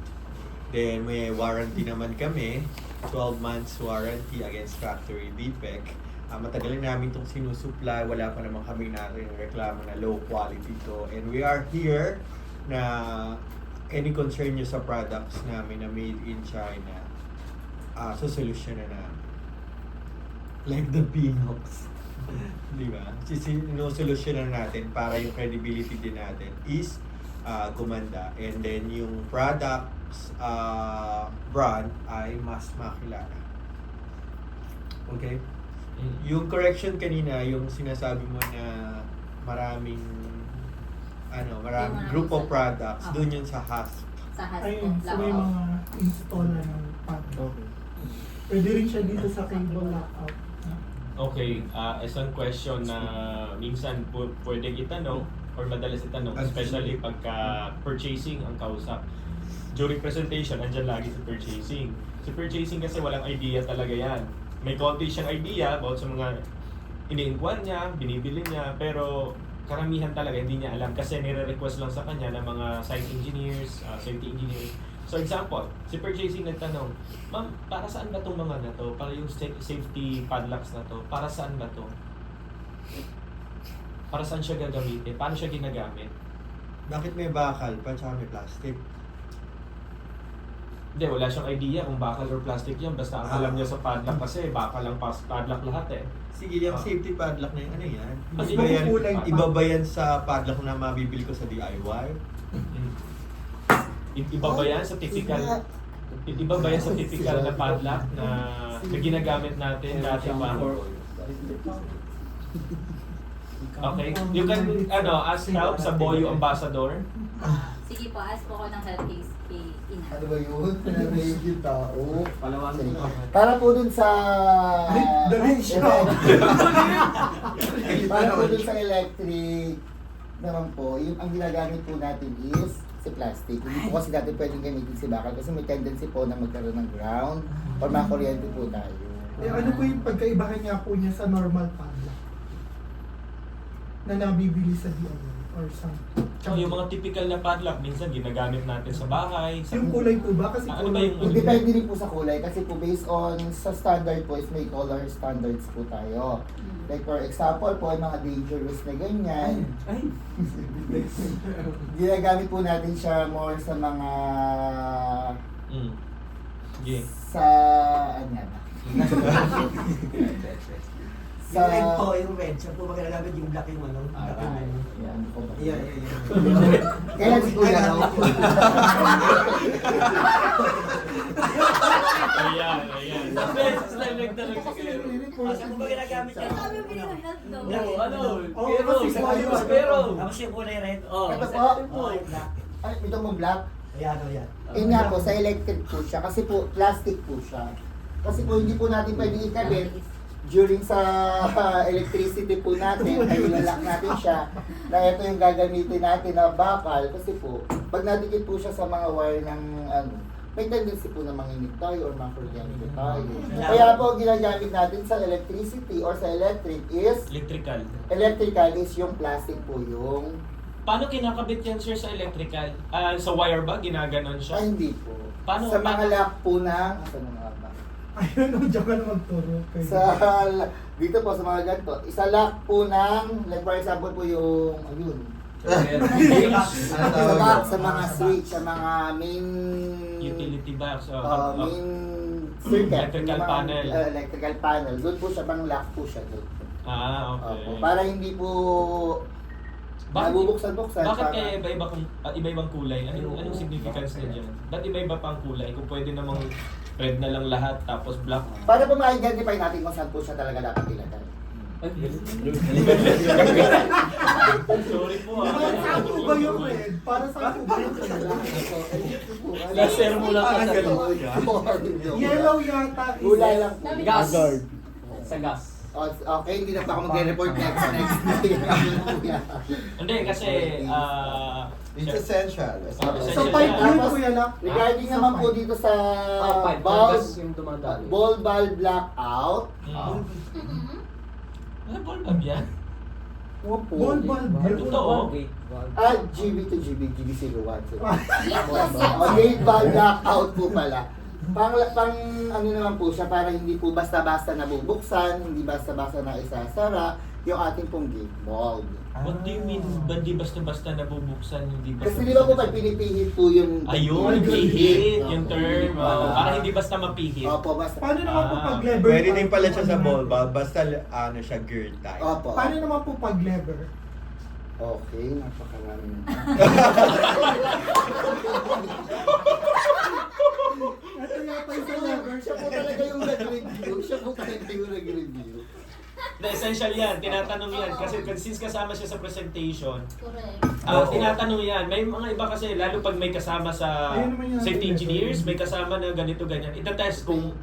Then may warranty naman kami, 12 months warranty against factory defect. Matagal na namin itong sinusupply, wala pa naman kami natin reklamo na low quality to. And we are here na any concern nyo sa products namin na made in China, solusyon na namin. Like the Pinox. Di ba? Sinusolusyonan natin para yung credibility din natin is gumanda. And then yung products brand ay mas makilala. Okay? Yung correction kanina, yung sinasabi mo na maraming Yung group of sa- products, Ah. doon yun sa HASP. Sa house po. Ayun, so may Lockout. mga install na ng padlock. Pwede rin siya dito sa cable lockout. okay, isang question na minsan pwedeng itanong or madalas itanong, especially pagka purchasing ang kausap. During presentation, andyan lagi si purchasing. Si purchasing kasi walang idea talaga yan. May konti siyang idea about sa mga ini-inquire niya, binibili niya, pero karamihan talaga hindi niya alam kasi nire-request lang sa kanya ng mga site engineers, safety engineers So example, si purchasing nagtanong, ma'am, para saan ba itong mga na to? Para yung safety padlocks na to, para saan ba to? Para saan siya gagamitin? Paano siya ginagamit? Bakit may bakal pa tsaka may plastic? Hindi, wala siyang idea kung bakal or plastic yan. Basta ang alam niya sa padlock kasi, bakal ang padlock lahat eh. Sige, yung safety padlock na yun, ano yan? Kasi Iba yan, makukulay pa. iba ba yan sa padlock na mabibili ko sa DIY? Iba ba yan sa typical iba ba yan sa typical na padlock na ginagamit natin dati pa? Okay, you can ask help sa Boyo Ambassador. Sige po, ask po ko ng help case kay Ina. Ano ba yun? Pinag-rate yung tao. Palawangin mo. Para po dun sa... Dali siya. Para po dun sa electric naman po, yung ang ginagamit po natin is si plastic. Hindi po kasi natin pwedeng gamitin si bakal kasi may tendency po na magkaroon ng ground or makuryente po tayo. Eh, ano po yung pagkaibahan niya po niya sa normal padlock na nabibili sa DIY or sa... So, yung mga typical na padlock, minsan ginagamit natin sa bahay. Sa, Yung kulay po ba? Kasi Ano ba yung- Depende rin po sa kulay kasi po based on sa standard po is may color standards po tayo. Like for example po, yung mga dangerous na ganyan, ginagamit po natin siya more sa mga Okay. sa ano nga ba? Sa Yung red po, yung red. Siya po magagamit yung black yung ano. Black yung ano. Yan po ba? Yeah. Kailan si Kuya raw? Ayan. Sa beses lang nagtanong si Kuya. Siya po ba ginagamit yan? Sabi mo yung help daw. Black. Oh, Pero, kasi sabi mo, sabi- pero. Tapos yung kulay red. Ito po. yung black. Ay, ito mo black. Ayan, o yan. Yun nga po, sa electric po siya. Kasi po, plastic po siya. Kasi po, hindi po natin pwedeng ikabit during sa electricity po natin, ay ilalak natin siya na ito yung gagamitin natin na bakal. Kasi po, pag nadikit po siya sa mga wire ng ano, may tendency po na manginig tayo or makuryente tayo. Kaya po, ginagamit natin sa electricity or sa electric is, electrical is yung plastic po yung, Paano kinakabit yan, sir, sa electrical? Sa wire ba? Ginaganon siya? ay hindi po. Paano- Sa mga paano- lock po ng, asan na nga ba? Ayun, diyan ka na magturo. Pwede. Sa dito po sa mga ganito, isa lock po ng like for example po yung ayun. Sa lock sa mga switch, sa mga main Utility box. main circuit, Electrical yung mga, panel. Electrical panel. Doon po siya bang lock po siya doon. Okay. Opo, para hindi po nabubuksan-buksan. Bakit para- kaya iba-ibang kulay? Anong significance na dyan? Ba't iba-iba pang kulay? Kung pwede namang red na lang lahat tapos black. Para po ma-identify natin kung saan po siya talaga dapat ilagay. Sorry po Saan po ba yung red? Para saan po ba yung red? Laser mo lang Parang sa ganun. Yellow yata. is- Kulay lang po. gas. Sa gas. Okay, hindi na pa ako magre-report next. Hindi kasi It's essential. Sa pipe yun, Tapos, Kuya Lak. regarding Sa naman po pipe. dito sa Pipe, bulb, gas yung dumadali. ball valve blackout. Ano ball valve yan? Opo. Ball bulb. Totoo? GB to GB01. Gate valve blackout po pala. Pang ano naman po siya para hindi po basta-basta nabubuksan, hindi basta-basta na isasara yung ating pong gate bulb. What do you mean? Hindi basta-basta nabubuksan, hindi basta. Kasi di ba po pag pinipihit po yung Ayun, pihit, yung term. Para hindi basta mapihit. Opo, basta. Paano naman po pag lever? Pwede din pala siya sa ball valve, basta ano siya gear type. Opo. Paano naman po pag lever? Okay, napakarami na. Ito yata yung sa lever. Siya po talaga yung nag-review. Siya po talaga yung nag-review. Na essential yan, tinatanong yan. Kasi since kasama siya sa presentation, Correct. tinatanong yan. May mga iba kasi, lalo pag may kasama sa Ayun naman yung safety natin. engineers, may kasama na ganito, ganyan. Itatest kung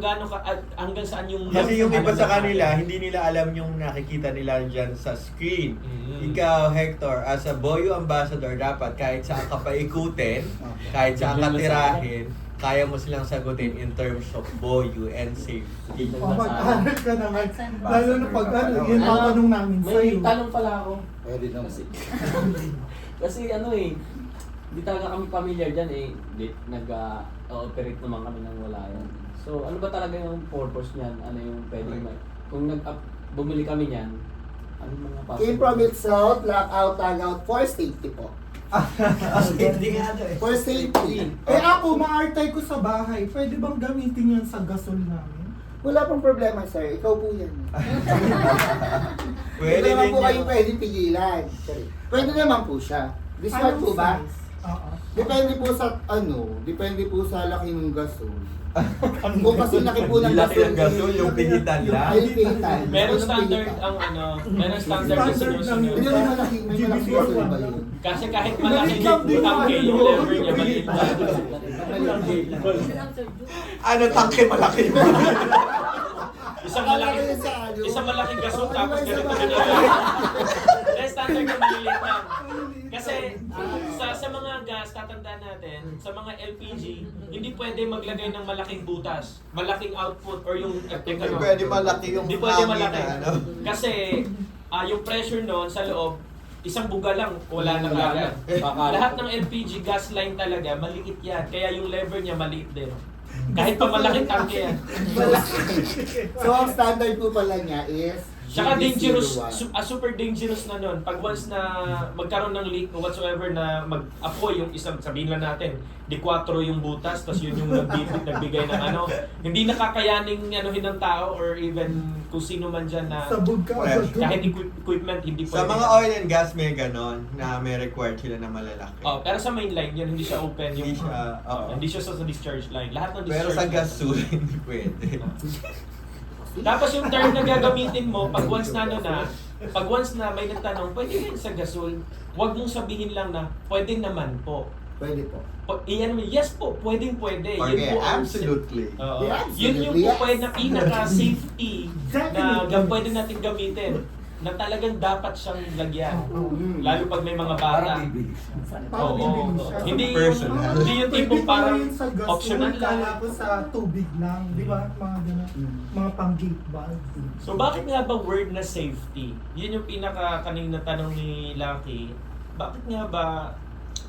gaano ka, at hanggang saan yung... Kasi yung iba ano sa na- kanila, hindi nila alam yung nakikita nila dyan sa screen. Mm. Ikaw, Hector, as a Boyo Ambassador, dapat kahit saan ka paikutin, kahit saan ka tirahin, kaya mo silang sagutin in terms of Boyo and safety. Mag-aral ka naman. Lalo na pag ano, yun tatanong namin May sa'yo. tanong pala ako. Pwede naman. Kasi ano eh, Hindi talaga kami familiar dyan eh. Nag-operate naman kami ng wala yan. So, ano ba talaga yung purpose niyan? Ano yung pwedeng kung bumili kami niyan, ano yung mga Came from itself, lockout, tagout, for safety po. Hindi nga ito eh. For safety. Eh ako, maartay ko sa bahay. Pwede bang gamitin yan sa gasol namin? Wala pong problema, sir. Ikaw po yan. Pwede Hindi naman din po kayo yun. pwedeng pigilan. Sorry. Pwede naman po siya. This one po ba? size? Oo. Depende po sa depende po sa laki ng gasol. Kung kasi laki po ng Hindi laki gasol, ng gasol, yung pihitan lang. Ay, pihitan. Merong Yung standard pihitan. ang merong standard na Standard lang sinusunod. Hindi may malaki gasol ba yun? Kasi kahit malaki yung tangke, yung lever niya maliit lang. Ano tangke malaki mo? Isang Akala ko malaking yun sa ano. isang malaking gasol Ano tapos ba ganito sa ganito. mga- Then standard na maliliit lang. Kasi sa mga gas, tatandaan natin, sa mga LPG, hindi pwede maglagay ng malaking butas, malaking output or yung Hindi pwede malaki yung Hindi pwede hangin malaki. na ano. Kasi yung pressure noon sa loob, isang buga lang, wala na kagad. Lahat ng LPG gas line talaga, maliit yan. Kaya yung lever niya maliit din. Kahit pa malaking tangke yan. So, ang standard po pala niya is Tsaka dangerous, GBC01. super dangerous na nun. Pag once na magkaroon ng leak o whatsoever na mag-apoy yung isang, sabihin lang natin, di 4 yung butas, tapos yun yung nagbigay ng ano, hindi nakakayaning anuhin ng tao or even kung sino man dyan na Sabog ka Well, agad. kahit equipment, hindi pwede. Sa mga oil and gas may ganon na may required sila na malalaki. Oh, pero sa main line yun, hindi siya open yung Hindi siya, oo. hindi siya sa discharge line. Lahat ng Pero discharge sa line. gasol, hindi pwede. Tapos yung term na gagamitin mo, pag once na pag once na may nagtanong, pwede rin sa gasol, huwag mong sabihin lang na, pwede naman po. Pwede po. Iyan mo, yes po, pwede. Okay, Yun po ang absolutely. Oo. Yeah, Yun yung absolutely, po yes. pwede na pinaka-safety na Definitely. pwede natin gamitin. Na talagang dapat siyang lagyan. Mm. Lalo pag may mga bata. Parang Oo. bibilis siya. Hindi Personal. yung, hindi yung Pwede tipong pa parang rin sa gasol, optional lang. kala ko sa tubig lang, di ba? Mga gano'n, mga pang gate valve. So bakit nga ba word na safety? Yun yung pinaka-kaning na tanong ni Lucky. Bakit nga ba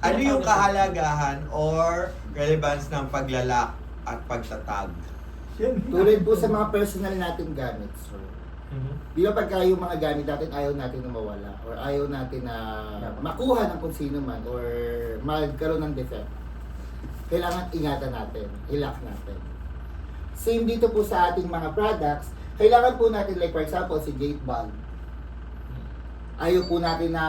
Ano yung kahalagahan or relevance ng paglalak at pagtatag? Yan. Tulad po sa mga personal nating gamit, sir. Mhm. Di ba pagka yung mga gamit natin ayaw natin na mawala or ayaw natin na makuha ng kung sino man or magkaroon ng defect, kailangan ingatan natin, ilock natin. Same dito po sa ating mga products, kailangan po natin like for example si gate valve. Ayaw po natin na,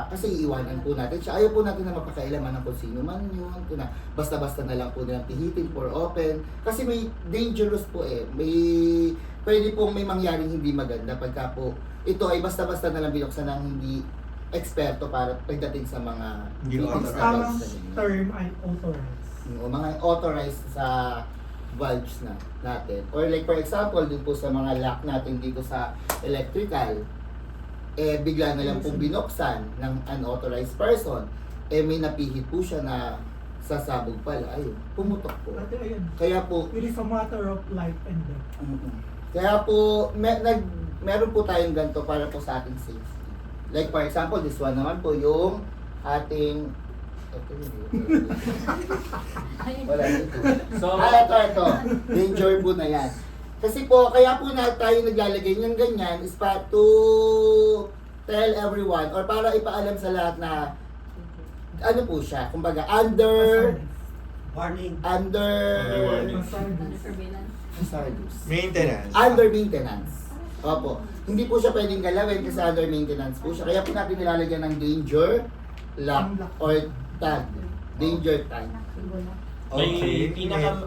kasi iiwanan po natin siya, ayaw po natin na mapakailaman ng kung sino man yun, kung na basta-basta na lang po nilang pihitin for open, kasi may dangerous po pwede pong may mangyaring hindi maganda pagka po, ito ay basta-basta na lang binuksan ng hindi eksperto para pagdating sa mga Hindi fittings na Tamang valves na ganyan. term ay authorized. O mga authorized sa valves natin. Or like for example, dun po sa mga lock natin dito sa electrical, bigla na lang pong binuksan ng unauthorized person, may napihit po siya na sasabog pala, ayun, pumutok po. Ate, ayun. Kaya po, It is a matter of life and death. kaya po, meron po tayong ganito para po sa ating safety. Like for example, this one naman po yung ating, wala dito. So, Ito. Danger po na yan. Kasi po, kaya po na tayo naglalagay ng ganyan is to tell everyone or para ipaalam sa lahat na ano po siya, kumbaga under Warning. warning. Under surveillance. Maintenance. under maintenance. Opo. Hindi po siya pwedeng galawin kasi under maintenance po siya. Kaya po natin nilalagyan ng danger, lock, or tag. Danger tag. Okay.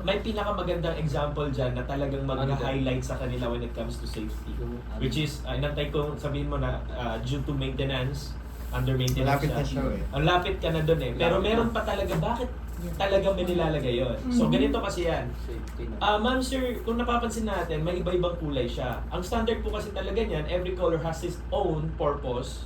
May pinakamagandang example dyan na talagang mag-highlight sa kanila when it comes to safety. Which is, inantay ko sabihin mo na due to maintenance, under maintenance Malapit na siya eh. Ang lapit ka na doon eh. Pero meron pa talaga, bakit talaga may nilalagay yun? So ganito kasi yan. safety na. Ma'am sir, kung napapansin natin, may iba-ibang kulay siya. Ang standard po kasi talaga niyan, every color has its own purpose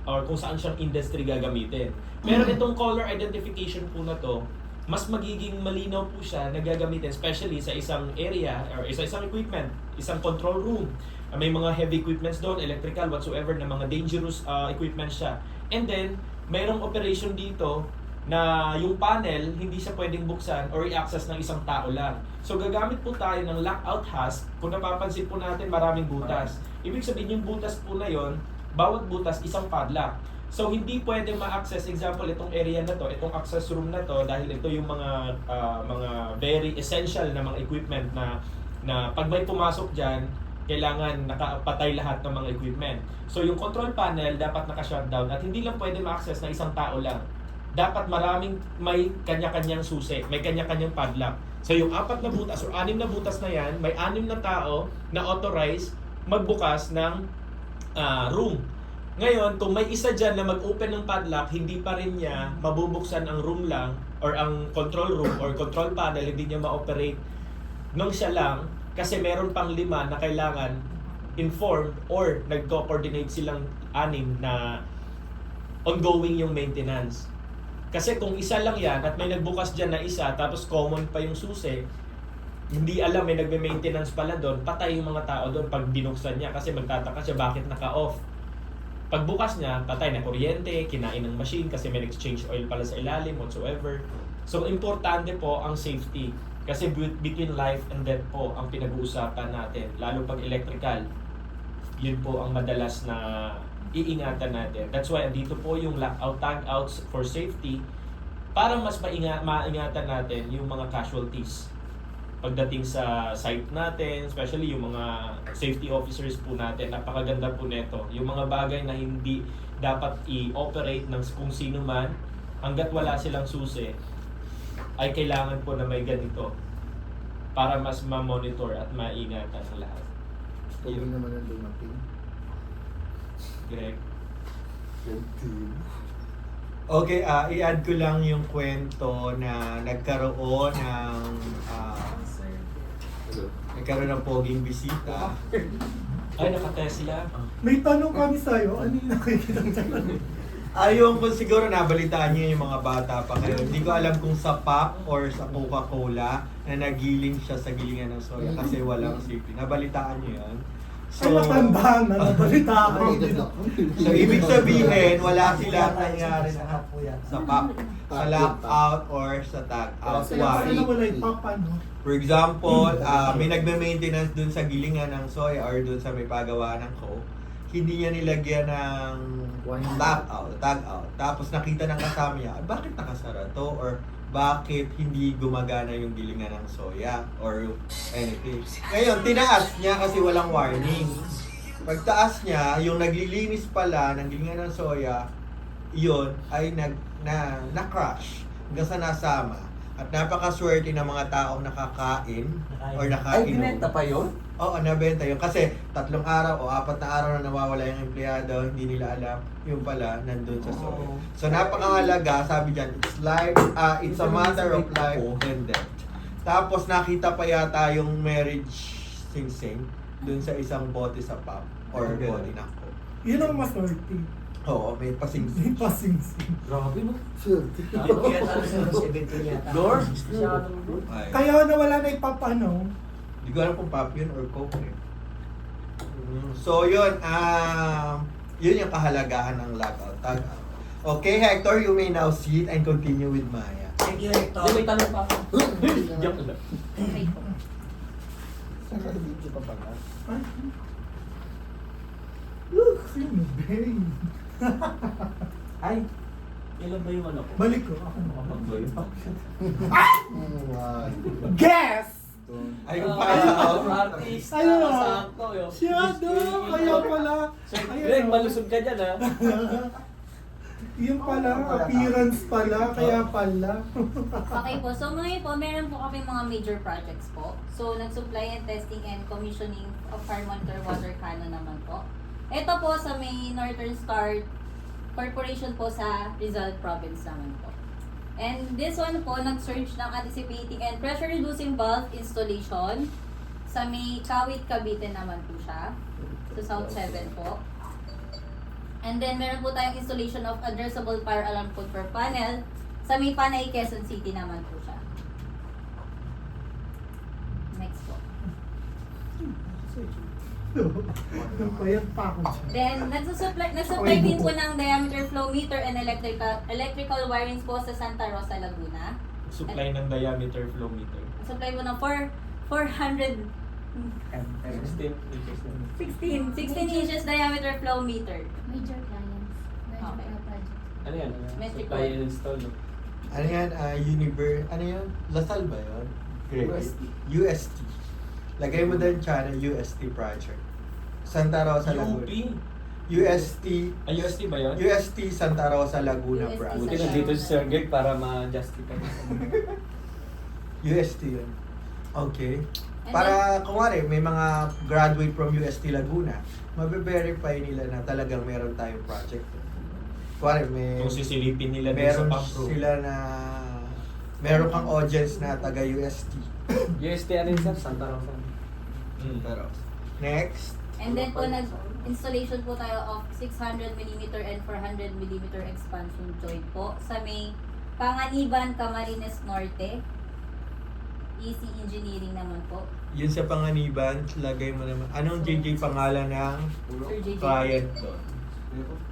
or kung saan siyang industry gagamitin. Pero itong color identification po na to, mas magiging malinaw po siya na gagamitin, especially sa isang area or sa isang equipment, isang control room. May mga heavy equipments doon, electrical, whatsoever, na mga dangerous equipment siya. And then, mayroong operation dito na yung panel hindi siya pwedeng buksan or i-access ng isang tao lang. So gagamit po tayo ng lockout hasp. Kung napapansin po natin, maraming butas. Ibig sabihin yung butas po na yon, bawat butas isang padlock. So hindi pwede ma-access, example itong area na to, itong access room na to, dahil ito yung mga very essential na mga equipment na pag may pumasok diyan, kailangan nakapatay lahat ng mga equipment. So yung control panel dapat naka-shutdown at hindi lang pwede ma-access na isang tao lang. Dapat may kanya-kanyang susi, may kanya-kanyang padlock. So yung 4 na butas o 6 na butas na yan, may 6 na tao na authorized magbukas ng room. Ngayon, kung may isa dyan na mag-open ng padlock, hindi pa rin niya mabubuksan ang room lang or ang control room or control panel, hindi niya ma-operate nung siya lang kasi meron pang 5 na kailangan informed or nag-coordinate silang 6 na ongoing yung maintenance. Kasi kung isa lang yan at may nagbukas dyan na isa tapos common pa yung susi, hindi alam may nagme-maintenance pala doon, patay yung mga tao doon pag binuksan niya kasi magtataka siya bakit naka-off. Pagbukas niya, patay na kuryente, kinain ng machine kasi may exchange oil pala sa ilalim, whatsoever. So importante po ang safety kasi between life and death po ang pinag-uusapan natin, lalo pag electrical. Yun po ang madalas na iingatan natin. That's why andito po yung lockout tag-outs for safety para mas maingatan natin yung mga casualties pagdating sa site natin, especially yung mga safety officers po natin. Napakaganda po neto. Yung mga bagay na hindi dapat i-operate ng kung sino man hanggat wala silang susi ay kailangan po na may ganito para mas ma-monitor at maingatan ang lahat. Hindi naman ang dumating. Greg? Okay, i-add ko lang yung kwento na nagkaroon ng poging bisita. Ay, naka-Tesla. May tanong kami sa'yo, ano yung nakikita mo? Ayun kung siguro nabalitaan niyo yung mga bata pa kayo. Hindi ko alam kung sa pop or sa Coca-Cola na nagiling siya sa gilingan ng soya kasi walang safety. Nabalitaan niyo yun? Ay, matandaan na, nabalitaan ko. So, ibig sabihin, wala silang nangyari na sa pop, sa lockout or sa tag-out. Kaya Why? wala yung papa, no? For example, may nagme-maintenance dun sa gilingan ng soya or dun sa may pagawa ng Coke, hindi niya nilagyan ng tag-out. Tapos nakita ng kasama niya, bakit nakasara to? Or bakit hindi gumagana yung gilingan ng soya or anything. Ngayon, tinaas niya kasi walang warning. Pagtaas niya, yung naglilinis pala ng gilingan ng soya, yun ay na-crash hanggang sa nasama. At napakaswerte ng mga taong nakakain or nakainom. Ay, binenta pa yun? Oo, nabenta yun. Kasi 3 araw o 4 na araw na nawawala yung empleyado, hindi nila alam, yung pala nandun sa soya. So napakahalaga, sabi dyan, it's a matter of life and death. Tapos nakita pa yata yung marriage sing-sing dun sa isang bote sa pub or bote na ko. Yun ang maswerte. Oo, may May pasing-sing. pasing-sing. Grabe no? Kaya tayo sa 70 yata. Lord? Ay. Kaya nawala na yung papa, no? Hindi ko alam kung pop yun or coke eh. So yun, yun yung kahalagahan ng lockout, tag-out. Okay, Hector, you may now sit and continue with Maya. Thank you, Hector. Hindi, may tanong pa ako. Joke lang. Okay po. Saan ka video pa pala? Ay. Look, sino ba? Ay, ilan ba yung ano ko? Balik ko, ako na. Makapag-boy pa. Guess! Ayun pa Artist. Ayun. Sakto yun. Siya daw, kaya pala. Greg, malusog ka dyan ha. Yung pala, appearance pala, kaya pala. Okay po, so ngayon po, meron po kami mga major projects po. So, nag-supply and testing and commissioning of fire monitor water cannon naman po. Ito po sa may Northern Star Corporation po sa Rizal Province naman po. And this one po, nag-search ng anticipating and pressure-reducing valve installation sa may Kawit, Cavite naman po siya. Sa South 7 po. And then, meron po tayong installation of addressable fire alarm code per panel sa may Panay, Quezon City naman po siya. Next po. Payat pa ako dyan. Then, nagsusupply din po ng diameter flow meter and electrical wirings po sa Santa Rosa, Laguna. Supply ng diameter flow meter. Supply po ng 400 16 inches diameter flow meter. Major clients. Major Okay. projects. Ano yan? Metric Supply word. and install, no? Ano yan? Ano yan? Lasal ba yun? Great. UST. UST. Lagay mo din channel UST project. Santa Rosa, UP. Laguna. UST. UST ba yun? UST Santa Rosa, Laguna UST project. Buti nandito si Sir Greg para ma-justify. UST yun. Okay. And Para, kumari, may mga graduate from UST Laguna, mabe-verify nila na talagang meron tayong project. Kumari, Kung sisilipin nila din sa meron PAMPRO. sila na meron kang audience na taga UST. UST ano yun, sir? Santa Rosa. Pero, next. And then po nag-installation po tayo of 600mm and 400mm expansion joint po sa may Panganiban, Camarines Norte. Easy Engineering naman po. Yun sa Panganiban, lagay mo naman. Anong JJ pangalan ng Sir JJ. client doon?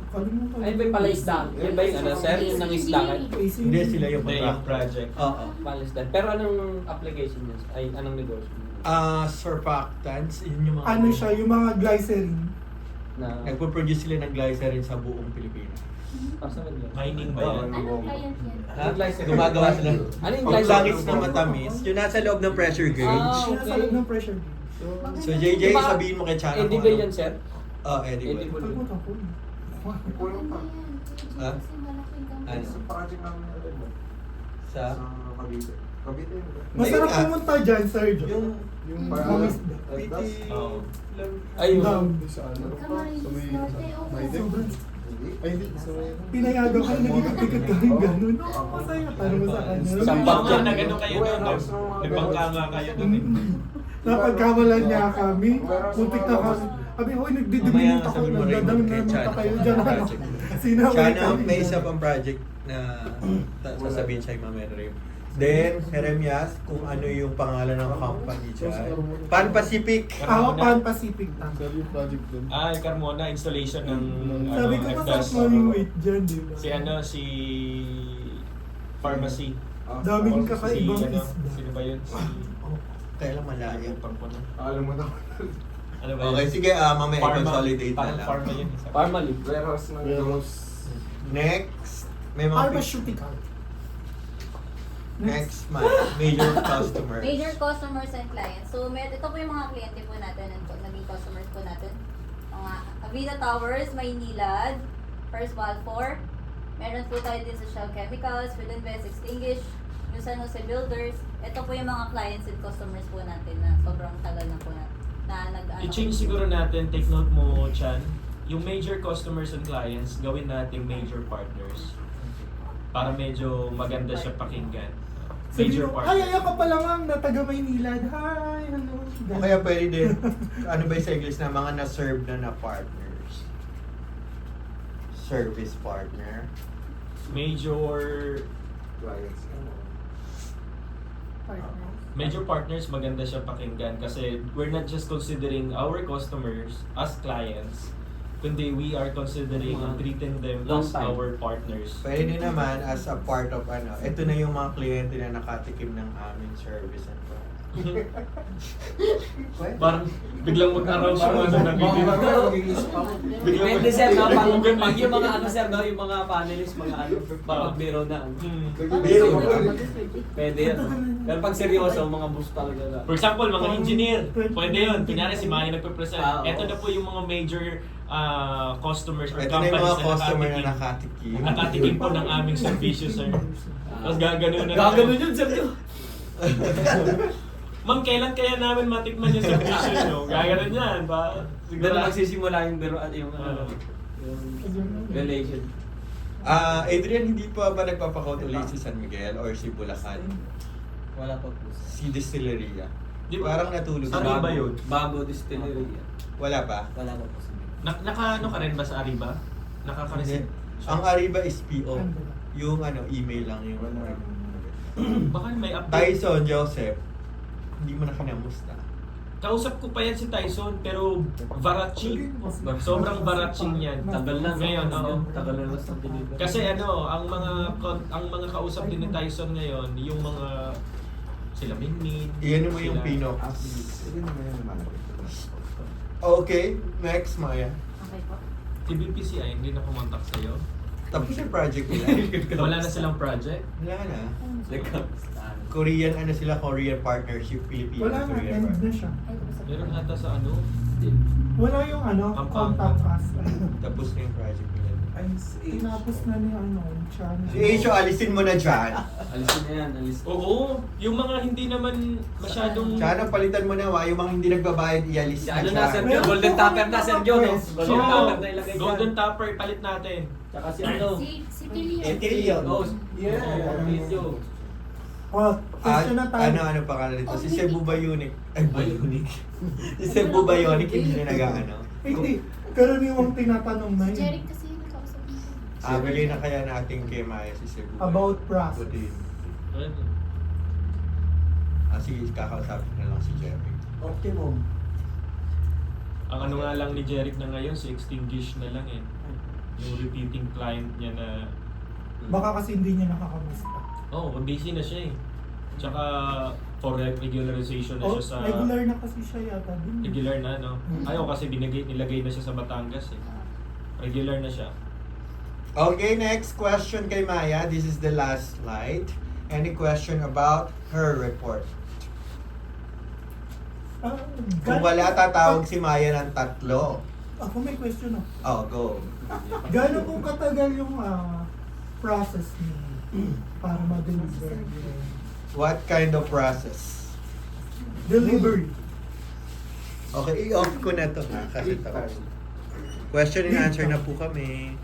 Kalimutan. Ay, ba yung pala isda? Yan ba yung ano, sir? Yung ng isda kayo? Hindi sila yung Hindi, yung project. project. Oo. Pala isda. Pero anong application yun? Ay, anong negosyo? Surfactants, yun yung mga... Ano siya, yung mga glycerin. Na, Nagpo-produce sila ng glycerin sa buong Pilipinas. Asa ba yun? Mining ba yan? Anong client yan? Ha? Glycerin. Gumagawa sila. Ano yung Ang glycerin? langis na matamis, yung nasa loob ng pressure gauge. Ah, Siya sa loob ng pressure gauge. So JJ, sabihin mo kay Chana Edible yan, sir? Oh, edible. Edible. Kalimutan ko. Kulang pa. Ha? Kasi malaking company. Ano? Sa project namin na rin mo. Sa? Cavite. Cavite yun. Masarap Ayun nga. pumunta dyan, Sergio. Yung... Yung Mga isda. Oo. Ay, yung... Down. Sa ano? Camarines Sa may... Norte, okay. May din. Sobrang. Hindi. Ay, hindi. Sa may... Pinayagan ko, nagigit-git kami gano'n. Masaya, parang sa kanya. Sampang Baka nag-ano kayo doon? Nagbangka nga kayo doon. Napagkamalan niya kami. Puntik na kami. Sabi, hoy, nagdidiminit ako. sabi mo rin Nagdadang kay namin Chana kayo kung dyan. project. Sinaway Chana, kami. may isa pang project na sasabihin sa'yo mamaya rin. Then, Jeremias, kung ano yung pangalan ng company dyan. Pan Pacific. Ako, Pan Pacific na. Sabi yung project dun. Carmona, installation ng Sabi ko, masarap maming wait dyan, di ba? si pharmacy. Daming Si kakaibang ano, isda. sino ba yun? Si Kaya lang malayo. pang puno. Alam mo na. Ano ba Okay, yun? sige, mamaya i-consolidate na Parang lang. pharma yun. isa. Parmally. Warehouse ng Warehouse. Next, may mga Pharmaceutical. next month, major customers. Major customers and clients. So, ito po yung mga kliyente po natin and naging customers po natin. Mga Avida Towers, Maynilad, First Balfour. Meron po tayo din sa Shell Chemicals, Food Invest, Extinguish, New San Jose Builders. Ito po yung mga clients and customers po natin na sobrang tagal na po na nag-ano. I-change siguro natin, take note mo, Chan, yung major customers and clients, gawin natin major partners. Para medyo maganda siya pakinggan. Sabi Major mo, ay, partners. ayaw ka pala ma'am, na taga Maynila. Hi, hello. O kaya pwede din, ano ba yung sa English na mga na-serve na partners? Service partner. Major clients. Major partners, maganda siya pakinggan kasi we're not just considering our customers as clients, kundi we are considering and treating them Long as time. our partners. Pwede din naman as a part of ito na yung mga kliyente na nakatikim ng aming service and product. Pwede. Parang biglang mag-arouse yung ano na Depende, sir, no? Pag yung mga ano, sir, no? Yung mga panelists, mga ano, papagbiro na. Biro. Pwede yan. No? Pero pag seryoso, mga boss talaga na. For example, mga engineer, pwede yun. Kunyari si Maya nagpe-present. Ah, oo. Ito na po yung mga major customers or Ito na yung companies mga customer na nakatikim. nakatikim. Nakatikim po ng aming services, sir. Tapos gaganon na. Gaganon yun, sir. Ma'am, kailan kaya namin matikman yung services nyo? Gaganon yan, ba? Doon na magsisimula yung biro at yung ano, yung relation. Adrian, hindi pa ba nagpapakot ulit si San Miguel or si Bulacan? Wala pa po. Si Distilleria? Di ba? Parang natulog. Ano ba yun? Bago distillery. Wala pa? Wala pa po. Naka-ano ka rin ba sa Ariba? Nakaka-receive? Ang Ariba is PO. Yung email lang yung Baka may update. Tyson Joseph, hindi mo na kinamusta. Kausap ko pa yan si Tyson, pero Varachi. Sobrang Varachi yan. Tagal na. Ngayon, oo. Tagal na sa delivery. Kasi ang mga kausap din ni Tyson ngayon, yung mga sila Mingming. Iyan mo yung sila- Pino. Sige naman yan naman. Okay, next Maya. Okay po. Si BPCI, hindi na kumontak sa'yo. Tapos yung project nila. Wala na silang project. Wala na. Like, Korean ano sila, Korean partnership, Philippines. Wala na, Korean end na siya. Meron ata sa ano. Wala yung contact us. Tapos na yung project nila. Tinapos na ni channel. Si Aisho, alisin mo na dyan. alisin na yan, alisin. Oo, yung mga hindi naman masyadong... Sana palitan mo na, yung mga hindi nagbabayad, ialis Si na ano siya. na, Sergio, golden topper na, Sergio, no? Golden Oo, topper na ilagay Golden dyan. Topper, palit natin. Tsaka si ano? Si Tilio. Etilio. Oh, Sergio. Oh, question na tayo. Ano pangalan nito? Si Cebu Bionic. Ay, Bionic. Si Cebu Bionic, hindi na nag-ano. Hindi, karaniwang tinatanong na Si yun. Jeric kasi nakausap niya. Bigay na kaya natin kay Maya si Cebu. About process. Putin. Ano? Sige, kakausapin na lang si Jerry. Optimum. Ang ano nga lang ni Jeric na ngayon, si Extinguish na lang eh. Yung repeating client niya na... Baka kasi hindi niya nakakamusta. Oh, busy na siya eh. Tsaka for regularization na Oh, siya sa... regular na kasi siya yata din. Regular na, no? Ayaw kasi nilagay na siya sa Batangas eh. Regular na siya. Okay, next question kay Maya. This is the last slide. Any question about her report? Kung wala, tatawag si Maya ng 3. Ako may question oh. Oh, go. Gano'n kung katagal yung process niya para ma-deliver? What kind of process? Delivery. Okay, i-off ko na to ha, kasi tapos. Question and answer na po kami.